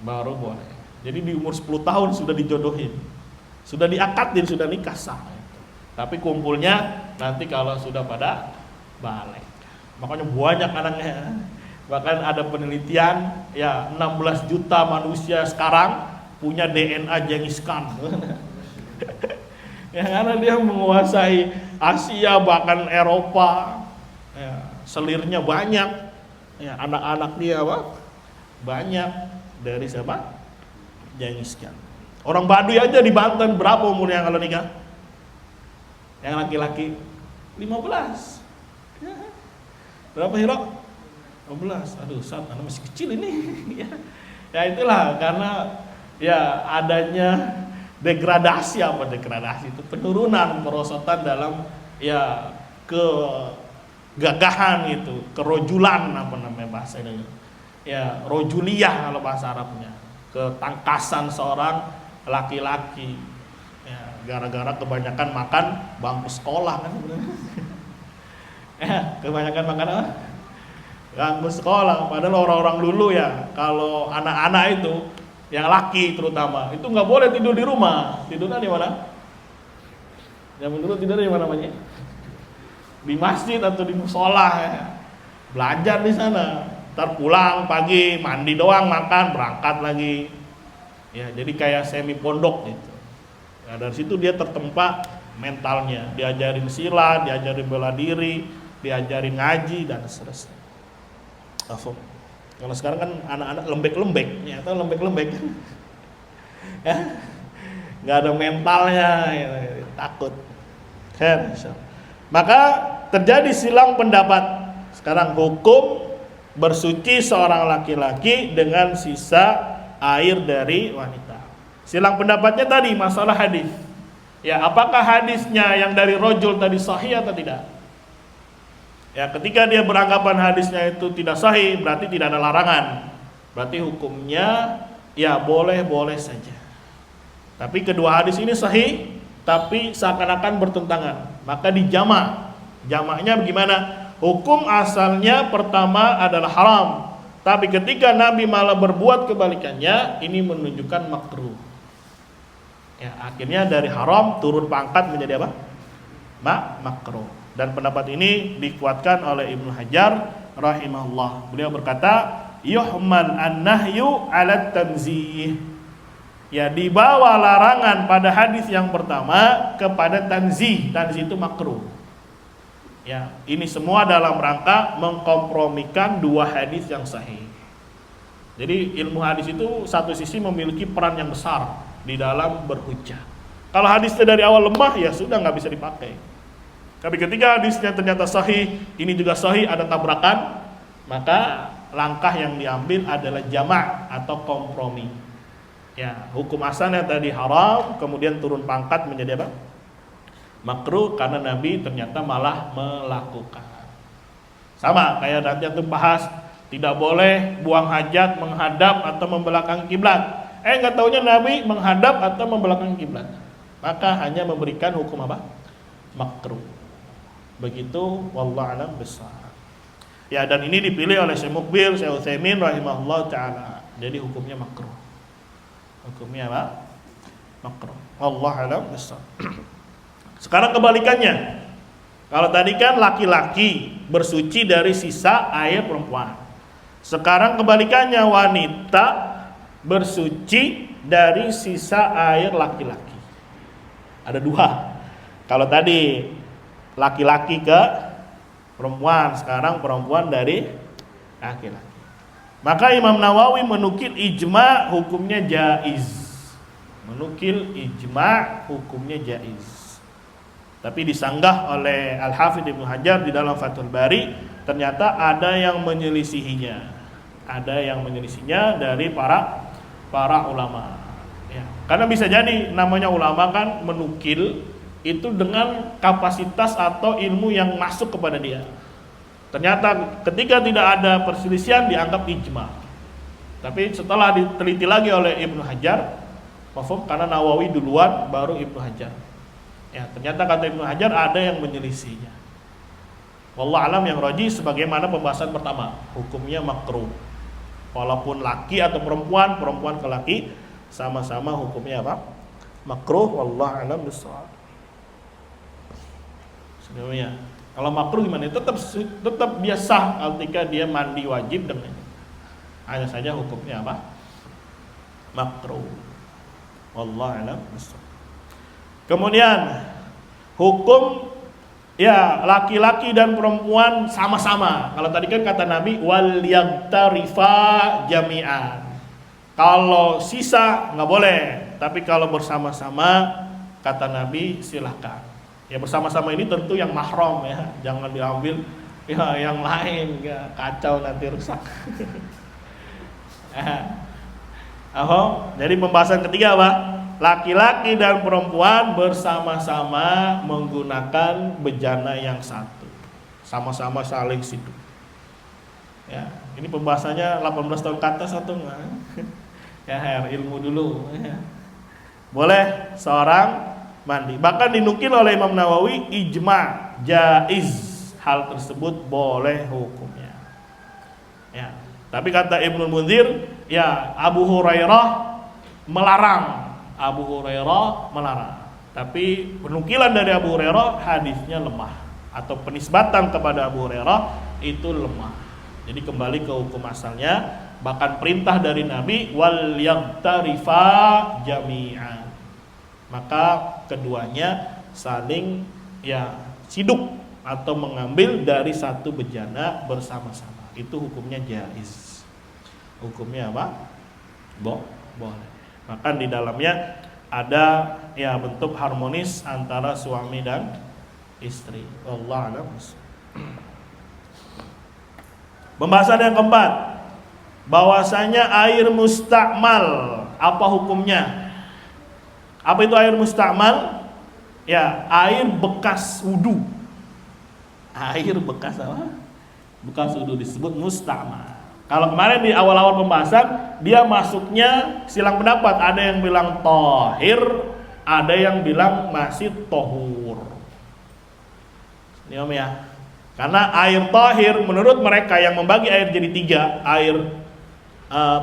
baru boleh. Jadi di umur 10 tahun sudah dijodohin, sudah diakadin, sudah nikah sah. Tapi kumpulnya nanti kalau sudah pada balik. Makanya banyak anaknya. Bahkan ada penelitian ya 16 juta manusia sekarang punya DNA Genghis Khan. Ya, karena dia menguasai Asia bahkan Eropa. Ya, selirnya banyak. Ya, anak-anak dia apa? Banyak dari siapa? Genghis Khan. Orang Baduy aja di Banten berapa umurnya kalau nikah? Yang laki-laki 15. Ya. Berapa Hiro? 15. Aduh, Ustaz, anak masih kecil ini. Ya itulah karena ya adanya degradasi, apa degradasi itu penurunan perosotan dalam ya kegagahan itu, kerojulan apa namanya bahasa ini. Ya, rojuliyah kalau bahasa Arabnya. Ketangkasan seorang laki-laki. Ya, gara-gara kebanyakan makan bangku sekolah kan sebenarnya. Ya, kebanyakan makan apa? Bangku sekolah. Padahal orang-orang dulu ya, kalau anak-anak itu yang laki terutama itu nggak boleh tidur di rumah. Tidurnya di mana? Zaman dulu tidur di mana namanya? Di masjid atau di musola ya. Belajar di sana. Ntar pulang pagi mandi doang, makan, berangkat lagi. Ya, jadi kayak semi pondok gitu. Nah, dari situ dia tertempa mentalnya, diajarin silat, diajarin bela diri, diajarin ngaji dan seterusnya. Afum. Kalau sekarang kan anak-anak lembek-lembek, ya, atau lembek-lembek, ya, nggak ada mentalnya, ya, takut. Maka terjadi silang pendapat. Sekarang hukum bersuci seorang laki-laki dengan sisa air dari wanita. Silang pendapatnya tadi masalah hadis. Ya, apakah hadisnya yang dari rojul tadi sahih atau tidak? Ya, ketika dia beranggapan hadisnya itu tidak sahih, berarti tidak ada larangan. Berarti hukumnya ya boleh-boleh saja. Tapi kedua hadis ini sahih, tapi seakan-akan bertentangan. Maka dijamak. Jamaknya bagaimana? Hukum asalnya pertama adalah haram. Tapi ketika Nabi malah berbuat kebalikannya, ini menunjukkan makruh. Ya, akhirnya dari haram turun pangkat menjadi apa? Makruh. Dan pendapat ini dikuatkan oleh Ibnu Hajar rahimahullah. Beliau berkata, yuhmal an-nahyu 'ala tanzih. Ya, dibawa larangan pada hadis yang pertama kepada tanzih. Tanzih itu makruh. Ya, ini semua dalam rangka mengkompromikan dua hadis yang sahih. Jadi ilmu hadis itu satu sisi memiliki peran yang besar di dalam berhujjah. Kalau hadisnya dari awal lemah, ya sudah nggak bisa dipakai. Tapi ketika hadisnya ternyata sahih, ini juga sahih, ada tabrakan, maka langkah yang diambil adalah jamak atau kompromi. Ya, hukum asalnya tadi haram, kemudian turun pangkat menjadi apa? Makruh karena Nabi ternyata malah melakukan. Sama kayak nanti antum bahas, tidak boleh buang hajat menghadap atau membelakangi kiblat. Nggak taunya Nabi menghadap atau membelakangi kiblat. Maka hanya memberikan hukum apa? Makruh. Begitu, wallahu a'lam bishawab. Ya, dan ini dipilih oleh Syekh Mukbil, Syekh Utsaimin rahimahullah taala. Jadi hukumnya makruh. Hukumnya apa? Makruh. Wallahu a'lam bishawab. Sekarang kebalikannya. Kalau tadi kan laki-laki bersuci dari sisa air perempuan. Sekarang kebalikannya, wanita bersuci dari sisa air laki-laki. Ada dua. Kalau tadi laki-laki ke perempuan, sekarang perempuan dari laki-laki. Maka Imam Nawawi menukil ijma hukumnya jaiz. Menukil ijma hukumnya jaiz. Tapi disanggah oleh Al-Hafidz Ibnu Hajar di dalam Fathul Bari, ternyata ada yang menyelisihinya. Ada yang menyelisihinya dari para ulama. Ya. Karena bisa jadi namanya ulama kan menukil itu dengan kapasitas atau ilmu yang masuk kepada dia. Ternyata ketika tidak ada perselisihan dianggap ijma. Tapi setelah diteliti lagi oleh Ibnu Hajar, mafhum, karena Nawawi duluan baru Ibnu Hajar. Ya, ternyata kata Ibnu Hajar ada yang menyelisihinya. Wallahu alam, yang rajih sebagaimana pembahasan pertama, hukumnya makruh. Walaupun laki atau perempuan, perempuan ke laki, sama-sama hukumnya apa? Makruh. Wallahu alam bishawab. Sebenarnya kalau makruh gimana? Tetap dia sah ketika dia mandi wajib dengan. Hanya saja hukumnya apa? Makruh. Wallahu a'lam bishawab. Kemudian hukum ya laki-laki dan perempuan sama-sama. Kalau tadi kan kata Nabi wal yaghtarifa jami'an. Kalau sisa nggak boleh, tapi kalau bersama-sama kata Nabi silahkan. Ya bersama-sama ini tentu yang mahram ya, jangan diambil ya yang lain, ya kacau nanti rusak. Jadi pembahasan ketiga apa? Laki-laki dan perempuan bersama-sama menggunakan bejana yang satu, sama-sama saling sidu. Ya, ini pembahasannya 18 tahun ke atas atau enggak? Ya, ilmu dulu. Ya. Boleh seorang mandi. Bahkan dinukil oleh Imam Nawawi ijma jaiz, hal tersebut boleh hukumnya. Ya, tapi kata Ibnu Munzir, ya Abu Hurairah melarang. Abu Hurairah melarang. Tapi penukilan dari Abu Hurairah hadisnya lemah, atau penisbatan kepada Abu Hurairah itu lemah. Jadi kembali ke hukum asalnya, bahkan perintah dari Nabi wal yaghtarifa jami'an. Maka keduanya saling ya siduk atau mengambil dari satu bejana bersama-sama. Itu hukumnya jaiz. Hukumnya apa? Boleh. Maka di dalamnya ada ya bentuk harmonis antara suami dan istri. Wallahu a'lam. Pembahasan yang keempat, bahwasanya air mustakmal, apa hukumnya? Apa itu air mustakmal? Ya, air bekas wudu. Air bekas apa? Bekas wudu disebut mustakmal. Kalau kemarin di awal-awal pembahasan, dia masuknya silang pendapat. Ada yang bilang tahir, ada yang bilang masih tohur. Ini om ya. Karena air tahir menurut mereka yang membagi air jadi tiga, air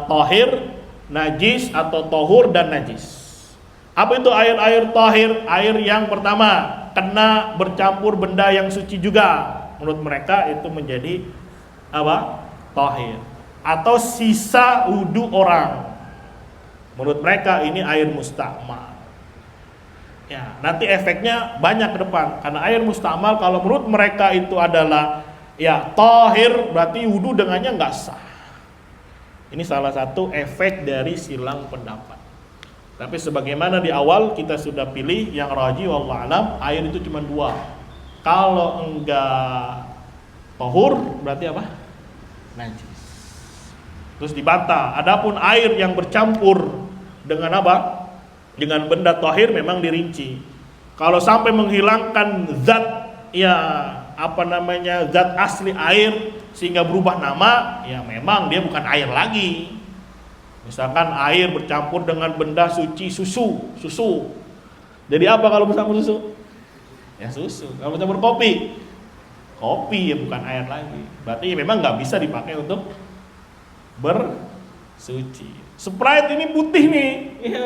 tahir, najis atau tohur dan najis. Apa itu air tahir? Air yang pertama kena bercampur benda yang suci juga. Menurut mereka itu menjadi apa? Tahir. Atau sisa wudu orang. Menurut mereka ini air mustakmal. Ya, nanti efeknya banyak ke depan. Karena air mustakmal kalau menurut mereka itu adalah ya tahir, berarti wudu dengannya nggak sah. Ini salah satu efek dari silang pendapat. Tapi sebagaimana di awal kita sudah pilih yang rajih wallahu alam, air itu cuma dua. Kalau enggak tahur berarti apa? Najis. Terus dibantah. Adapun air yang bercampur dengan apa? Dengan benda tahir memang dirinci. Kalau sampai menghilangkan zat ya apa namanya zat asli air sehingga berubah nama, ya memang dia bukan air lagi. Misalkan air bercampur dengan benda suci susu. Jadi apa kalau bercampur susu? Ya susu. Kalau bercampur kopi ya bukan air lagi. Berarti memang nggak bisa dipakai untuk bersuci. Sprite ini putih nih, ya.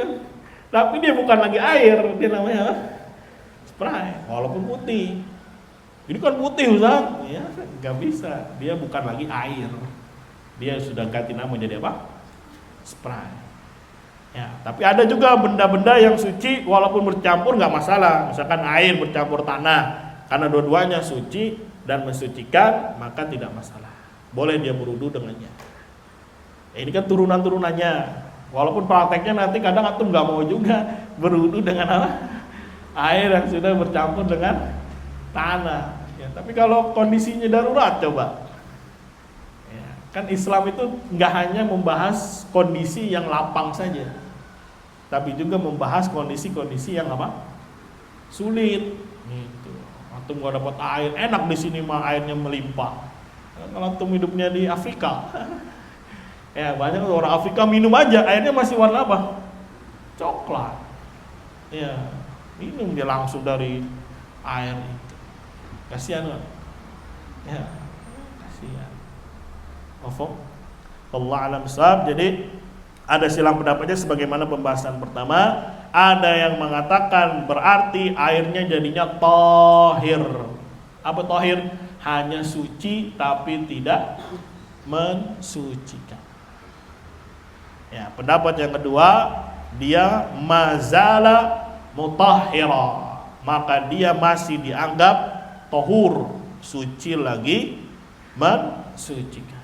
Tapi dia bukan lagi air, dia namanya Sprite. Walaupun putih. Ini kan putih Ustaz, ya nggak bisa. Dia bukan lagi air. Dia sudah ganti nama jadi apa? Sprite. Ya, tapi ada juga benda-benda yang suci walaupun bercampur nggak masalah. Misalkan air bercampur tanah, karena dua-duanya suci dan mensucikan, maka tidak masalah. Boleh dia berwudu dengannya. Ya, ini kan turunan-turunannya. Walaupun prakteknya nanti kadang antum nggak mau juga berwudu dengan apa? Air yang sudah bercampur dengan tanah. Ya, tapi kalau kondisinya darurat coba. Kan Islam itu nggak hanya membahas kondisi yang lapang saja, tapi juga membahas kondisi-kondisi yang apa? Sulit. Gitu. Antum nggak dapat air, enak di sini mah airnya melimpah. Kalau antum hidupnya di Afrika, ya banyak orang Afrika minum aja airnya masih warna apa? Coklat. Ya minum dia langsung dari air itu. Kasihan kan? Ya kasihan. Allah alam sahab. Jadi ada silang pendapatnya sebagaimana pembahasan pertama. Ada yang mengatakan berarti airnya jadinya tahir. Apa tahir? Hanya suci tapi tidak mensucikan. Ya, pendapat yang kedua, dia mazala mutahhira, maka dia masih dianggap tahur, suci lagi mensucikan.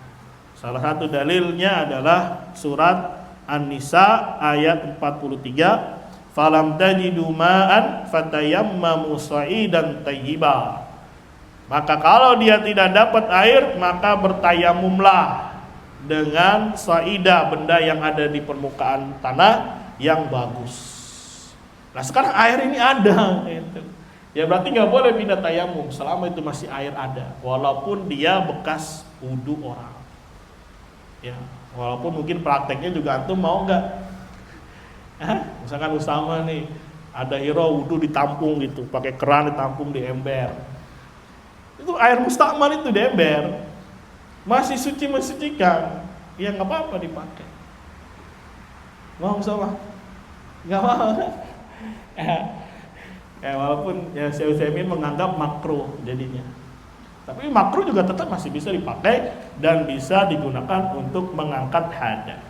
Salah satu dalilnya adalah surat An-Nisa ayat 43, falam tajidu ma'an fatayammamu sa'idan tayyiba. Maka kalau dia tidak dapat air, maka bertayamumlah dengan sa'idah, benda yang ada di permukaan tanah yang bagus. Nah sekarang air ini ada gitu. Ya berarti nggak boleh pindah tayamum selama itu masih air ada, walaupun dia bekas wudu orang. Ya, walaupun mungkin prakteknya juga antum mau nggak? Misalkan Usama nih, ada hero wudu ditampung gitu, pakai keran ditampung di ember. Itu air mustakmal itu di ember, masih suci mensucikan, ya nggak apa-apa dipakai. Mau Usama? Nggak mau. Walaupun ya Syekh Utsaimin menganggap makruh jadinya. Tapi makruh juga tetap masih bisa dipakai dan bisa digunakan untuk mengangkat hadas.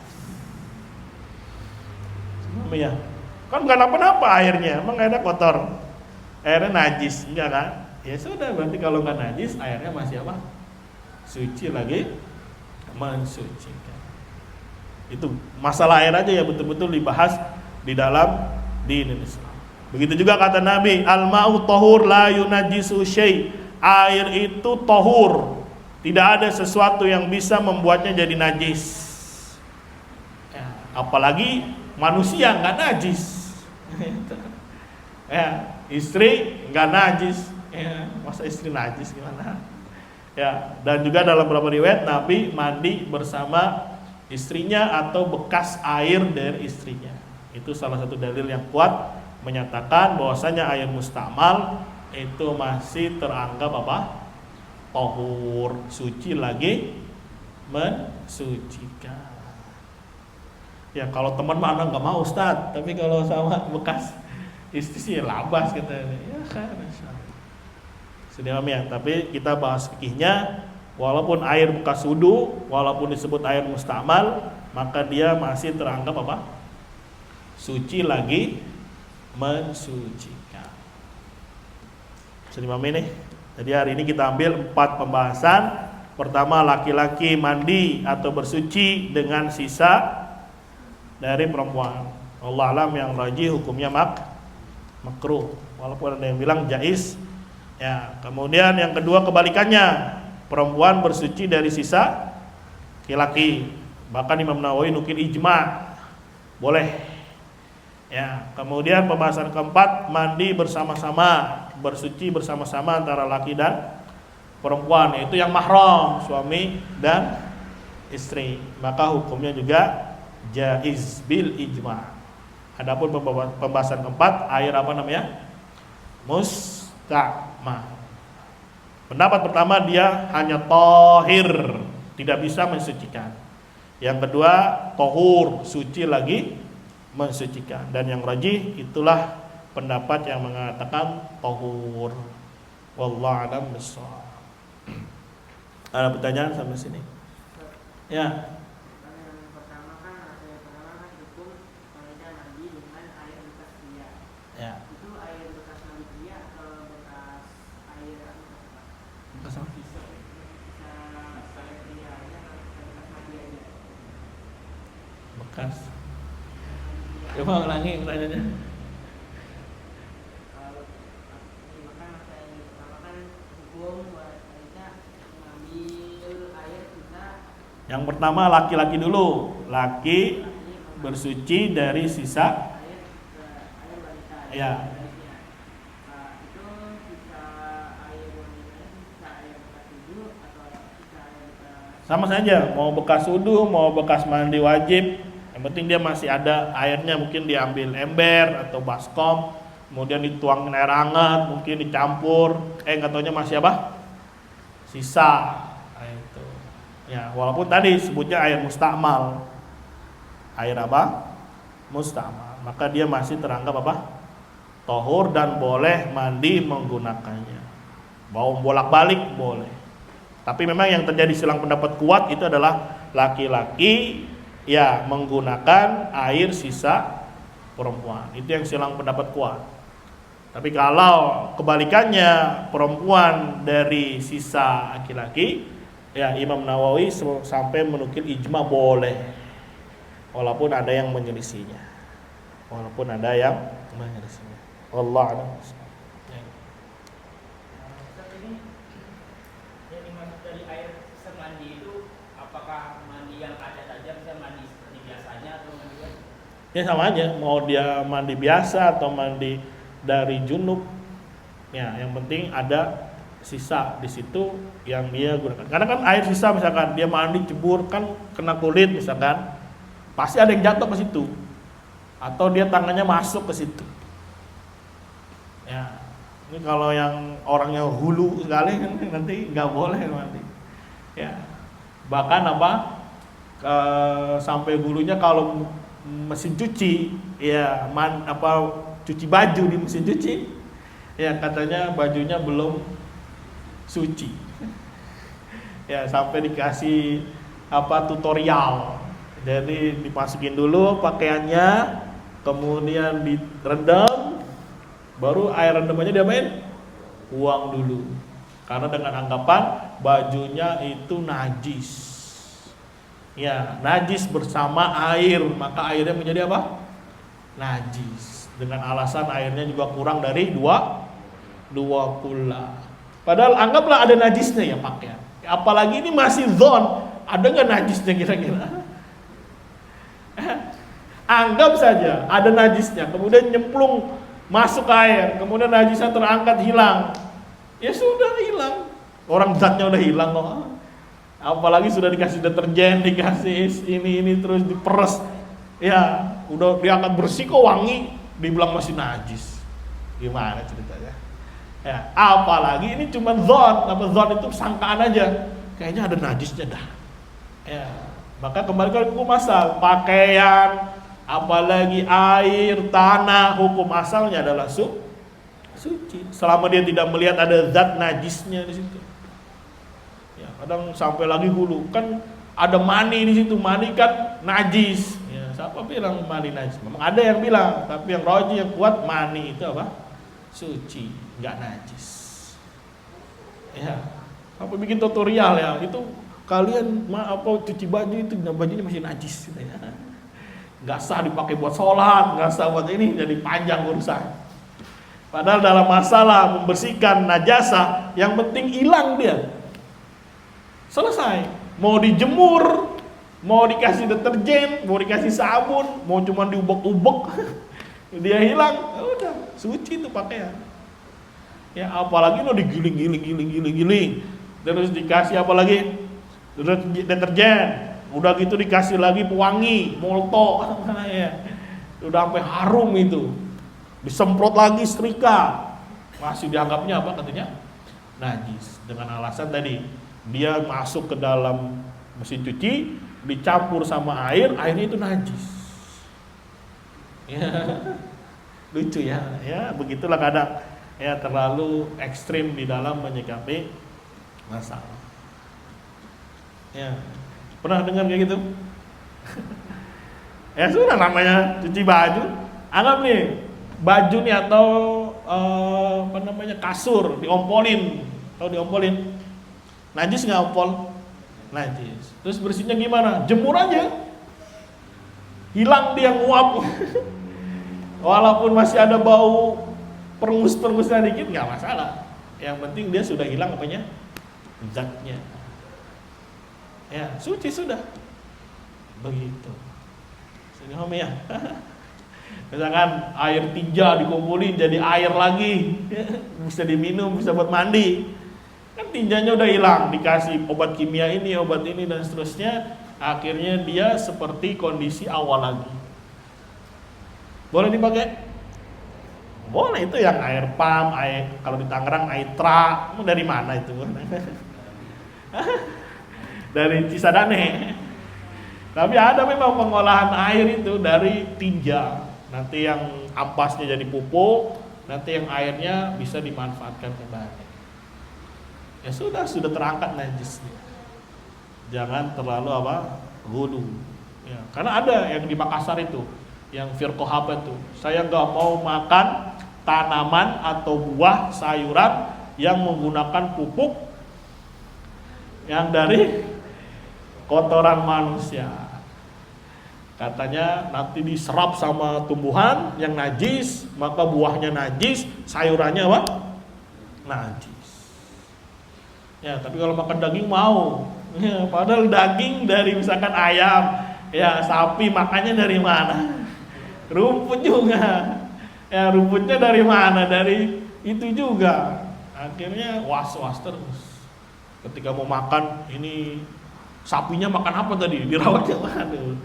Ya, kan nggak apa-apa airnya, emang airnya kotor, airnya najis, enggak kan? ya sudah, berarti kalau nggak najis airnya masih apa? Suci lagi, mensucikan. Itu masalah air aja ya betul-betul dibahas di dalam din Islam. Begitu juga kata Nabi, al-ma'u tahur la yunajjisu syai'. Air itu tahur, tidak ada sesuatu yang bisa membuatnya jadi najis. Ya, apalagi manusia nggak najis. Ya, istri nggak najis. Ya, masa istri najis gimana? Ya, dan juga dalam beberapa riwayat Nabi mandi bersama istrinya atau bekas air dari istrinya. Itu salah satu dalil yang kuat menyatakan bahwasanya air mustamal itu masih teranggap apa? Tahur, suci lagi mensucikan. Ya kalau teman mah nggak mau Ustaz, tapi kalau sama bekas istri sih labas katanya. Ya kan, sudah ya. Tapi kita bahas fikihnya, walaupun air bekas wudu, walaupun disebut air mustamal, maka dia masih teranggap apa? Suci lagi mensucikan. Sudah paham nih? Jadi hari ini kita ambil 4 pembahasan. Pertama, laki-laki mandi atau bersuci dengan sisa dari perempuan. Allah alam, yang rajih hukumnya makruh, walaupun ada yang bilang jaiz. Ya, kemudian yang kedua kebalikannya, perempuan bersuci dari sisa laki-laki. Bahkan Imam Nawawi nukil ijma, boleh. Ya, kemudian pembahasan keempat, mandi bersama-sama, bersuci bersama-sama antara laki dan perempuan, yaitu yang mahram, suami dan istri. Maka hukumnya juga jaiz bil ijma. Adapun pembahasan keempat, air apa namanya? Musta'mal. Pendapat pertama, dia hanya tahir, tidak bisa mensucikan. Yang kedua, tahur, suci lagi mensucikan. Dan yang rajih itulah pendapat yang mengatakan tahur. Wallahu a'lam bishawab. Ada pertanyaan sampai sini? Ya. Ya. Itu air bekas mandi pria atau bekas air apa? Bekas apa? Sisa air pria aja atau bekas mandi aja? Bekas. Coba ulangi pertanyaannya. Kalau makan masa yang pertama kan hukum buat wanita mengambil air kita. Yang pertama laki-laki dulu. Laki bersuci dari sisa. Ya. Itu sisa air wanita, sisa air bekas wudu atau sisa air bekas? Sama saja, mau bekas wudu, mau bekas mandi wajib, yang penting dia masih ada airnya. Mungkin diambil ember atau baskom, kemudian dituangin air hangat, mungkin dicampur, nggak taunya masih apa? Sisa. Nah, itu. Ya, walaupun tadi sebutnya air mustakmal. Air apa? Mustakmal. Maka dia masih teranggap apa? Tahur dan boleh mandi menggunakannya. Mau bolak-balik boleh. Tapi memang yang terjadi silang pendapat kuat itu adalah laki-laki ya menggunakan air sisa perempuan. Itu yang silang pendapat kuat. Tapi kalau kebalikannya, perempuan dari sisa laki-laki, ya Imam Nawawi sampai menukil ijma boleh. Walaupun ada yang menyelisihinya. Allah a'lam. Ustaz, ini yang dimaksud dari air sisa mandi itu apakah mandi yang ada saja, bisa mandi seperti biasanya atau mandi wajib? Ya sama aja, mau dia mandi biasa atau mandi dari junub. Ya, yang penting ada sisa di situ yang dia gunakan. Karena kan air sisa misalkan dia mandi cebur kan kena kulit misalkan, pasti ada yang jatuh ke situ. Atau dia tangannya masuk ke situ. Ya, ini kalau yang orangnya hulu sekali kan nanti nggak boleh mandi. Ya, bahkan sampai hulunya kalau mesin cuci, ya cuci baju di mesin cuci, ya katanya bajunya belum suci. Ya, sampai dikasih tutorial. Jadi dimasukin dulu pakaiannya, kemudian direndam. Baru air rendamannya diapain? buang dulu. Karena dengan anggapan bajunya itu najis. Ya, najis bersama air, maka airnya menjadi apa? Najis. Dengan alasan airnya juga kurang dari dua kula. Padahal anggaplah ada najisnya ya pakaian. Apalagi ini masih zon, ada nggak najisnya kira-kira? Anggap saja ada najisnya, kemudian nyemplung masuk ke air, kemudian najisnya terangkat hilang. Ya sudah hilang. Orang zatnya udah hilang kok. Apalagi sudah dikasih deterjen, dikasih ini terus diperes. Ya, udah diangkat bersih kok wangi, dibilang masih najis. Gimana ceritanya? Ya, apalagi ini cuma zon itu sangkaan aja. Kayaknya ada najisnya dah. Ya, maka kembali ke hukum asal, pakaian, apalagi air, tanah, hukum asalnya adalah suci. Selama dia tidak melihat ada zat najisnya di situ. Ya, kadang sampai lagi hulu, kan ada mani di situ, mani kan najis. Ya, siapa bilang mani najis? Memang ada yang bilang, tapi yang roji yang kuat mani itu apa? Suci, nggak najis. Ya, apa bikin tutorial ya? Itu kalian cuci baju itu, bajunya masih najis gitu ya. Nggak sah dipakai buat sholat, nggak sah buat ini, jadi panjang urusan. Padahal dalam masalah membersihkan najasa, yang penting hilang dia. Selesai. Mau dijemur, mau dikasih deterjen, mau dikasih sabun, mau cuma diubek-ubek, dia hilang, udah suci itu pakaian. Ya apalagi mau digiling, terus dikasih apa lagi? Deterjen. Udah gitu dikasih lagi pewangi, molto, ya. Udah sampai harum itu. Disemprot lagi setrika. Masih dianggapnya apa katanya? Najis. Dengan alasan tadi, dia masuk ke dalam mesin cuci, dicampur sama air, airnya itu najis. Ya. Lucu ya. Ya, begitulah kadang ya terlalu ekstrim di dalam menyikapi masalah. Ya. Pernah dengar kayak gitu? Ya sudah namanya cuci baju. Anggap nih baju nih atau kasur diompolin. Tahu diompolin? Najis nggak ompol? Najis. Terus bersihnya gimana? Jemur aja. Hilang dia nguap. Walaupun masih ada bau perengus-perengusnya dikit nggak masalah. Yang penting dia sudah hilang apanya? Zatnya. Ya, suci sudah. Begitu. Sini Om ya. Misalkan air tinja dikumpulin jadi air lagi. Bisa diminum, bisa buat mandi. Kan tinjanya udah hilang, dikasih obat kimia ini, obat ini dan seterusnya, akhirnya dia seperti kondisi awal lagi. Boleh dipakai? Boleh, itu yang air pam, air kalau di Tangerang air tra. Dari mana itu? Dari Cisadane. Tapi ada memang pengolahan air itu dari tinja. Nanti yang ampasnya jadi pupuk, nanti yang airnya bisa dimanfaatkan kembali. Ya sudah terangkat najisnya. Jangan terlalu gulu. Ya, karena ada yang di Makassar itu, yang firqah apa itu? Saya nggak mau makan tanaman atau buah sayuran yang menggunakan pupuk yang dari kotoran manusia. Katanya nanti diserap sama tumbuhan yang najis, maka buahnya najis, sayurannya apa? Najis. Ya, tapi kalau makan daging mau. Ya, padahal daging dari misalkan ayam, ya sapi makannya dari mana? Rumput juga. Ya, rumputnya dari mana? Dari itu juga. Akhirnya was-was terus. Ketika mau makan, ini sapinya makan apa tadi? Dirawatnya waduh.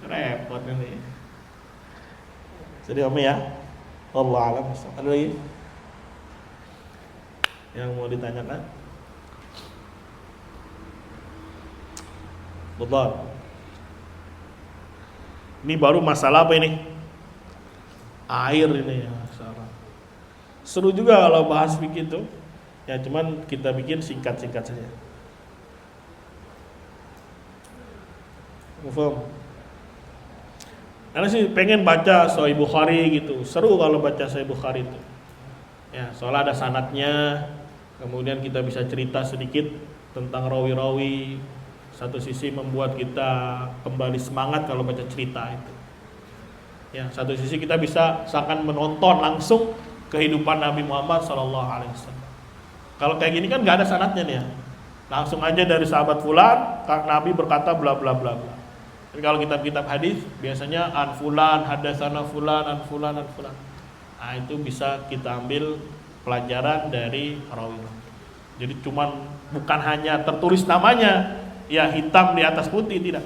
Repot nanti. Jadi Om ya. Allah alam. Ada lagi yang mau ditanyakan? Betul. Ini baru masalah apa ini? Air ini ya. Seru juga kalau bahas begitu. Ya cuman kita bikin singkat-singkat saja. Paham? Karena sih pengen baca Sahih Bukhari gitu. Seru kalau baca Sahih Bukhari itu. Ya, soalnya ada sanadnya. Kemudian kita bisa cerita sedikit tentang rawi-rawi. Satu sisi membuat kita kembali semangat kalau baca cerita itu. Ya, satu sisi kita bisa seakan menonton langsung kehidupan Nabi Muhammad SAW. Kalau kayak gini kan nggak ada sanadnya nih ya. Langsung aja dari sahabat fulan, Nabi berkata bla bla bla bla. Tapi kalau kitab-kitab hadis biasanya an fulan, hadatsana fulan, an fulan, an fulan. Nah, itu bisa kita ambil pelajaran dari rawi. Jadi bukan hanya tertulis namanya, ya hitam di atas putih, tidak.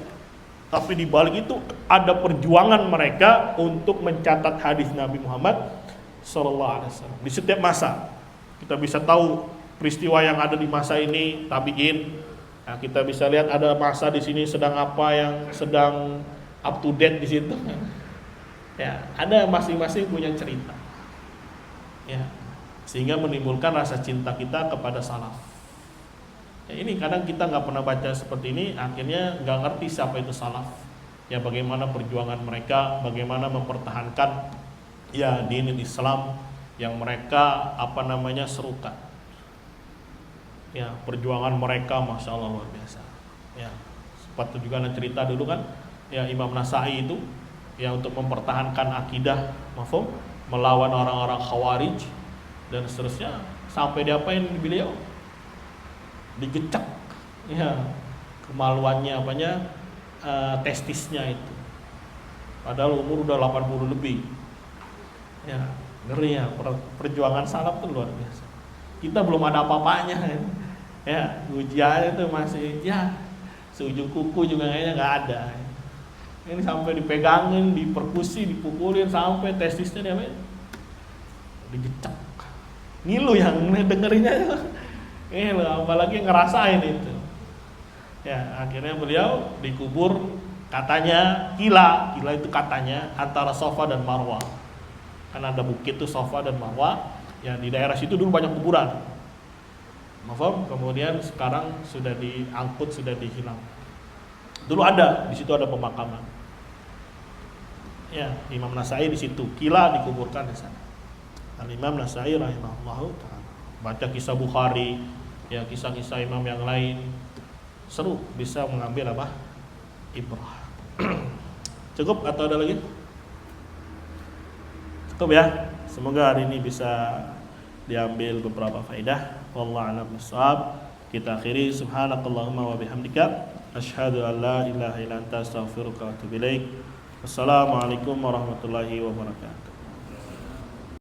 Tapi di balik itu ada perjuangan mereka untuk mencatat hadis Nabi Muhammad SAW di setiap masa. Kita bisa tahu peristiwa yang ada di masa ini, tabi'in. Nah, kita bisa lihat ada masa di sini sedang apa yang sedang up to date di situ. Ya, ada masing-masing punya cerita. Ya, sehingga menimbulkan rasa cinta kita kepada salaf. Ya, ini kadang kita nggak pernah baca seperti ini, akhirnya nggak ngerti siapa itu salaf. Ya, bagaimana perjuangan mereka, bagaimana mempertahankan ya din Islam yang mereka serukan. Ya, perjuangan mereka masya Allah luar biasa. Ya, sempat juga ada cerita dulu kan, ya Imam Nasai itu ya untuk mempertahankan akidah, melawan orang-orang Khawarij dan seterusnya, sampai diapain beliau? Digecek. Ya, kemaluannya testisnya itu. Padahal umur udah 80 lebih. Ya, ngeri ya, perjuangan salaf tuh luar biasa. Kita belum ada apa-apanya kan. Ya, ujian itu masih ya seujung kuku juga kayaknya nggak ada. Ini sampai dipegangin, diperkusi, dipukulin sampai testisnya digecek. Ngilu yang dengerinnya. Apalagi ngerasain itu. Ya, akhirnya beliau dikubur katanya kila itu katanya antara Safa dan Marwah. Kan ada bukit tuh Safa dan Marwah. Ya, di daerah situ dulu banyak kuburan. Kemudian sekarang sudah diangkut, sudah dihilang. Dulu di situ ada pemakaman. Ya, Imam Nasai di situ, kila dikuburkan di sana. Imam Nasai rahimahullahu ta'ala. Baca kisah Bukhari, ya kisah-kisah imam yang lain. Seru, bisa mengambil ibrah. Cukup atau ada lagi? Cukup ya. Semoga hari ini bisa diambil beberapa faedah. Wallahu a'lam bishawab. Kita akhiri subhanakallahumma wa bihamdika asyhadu an la ilaha illa anta astaghfiruka wa atubu ilaik. Wassalamualaikum warahmatullahi wabarakatuh.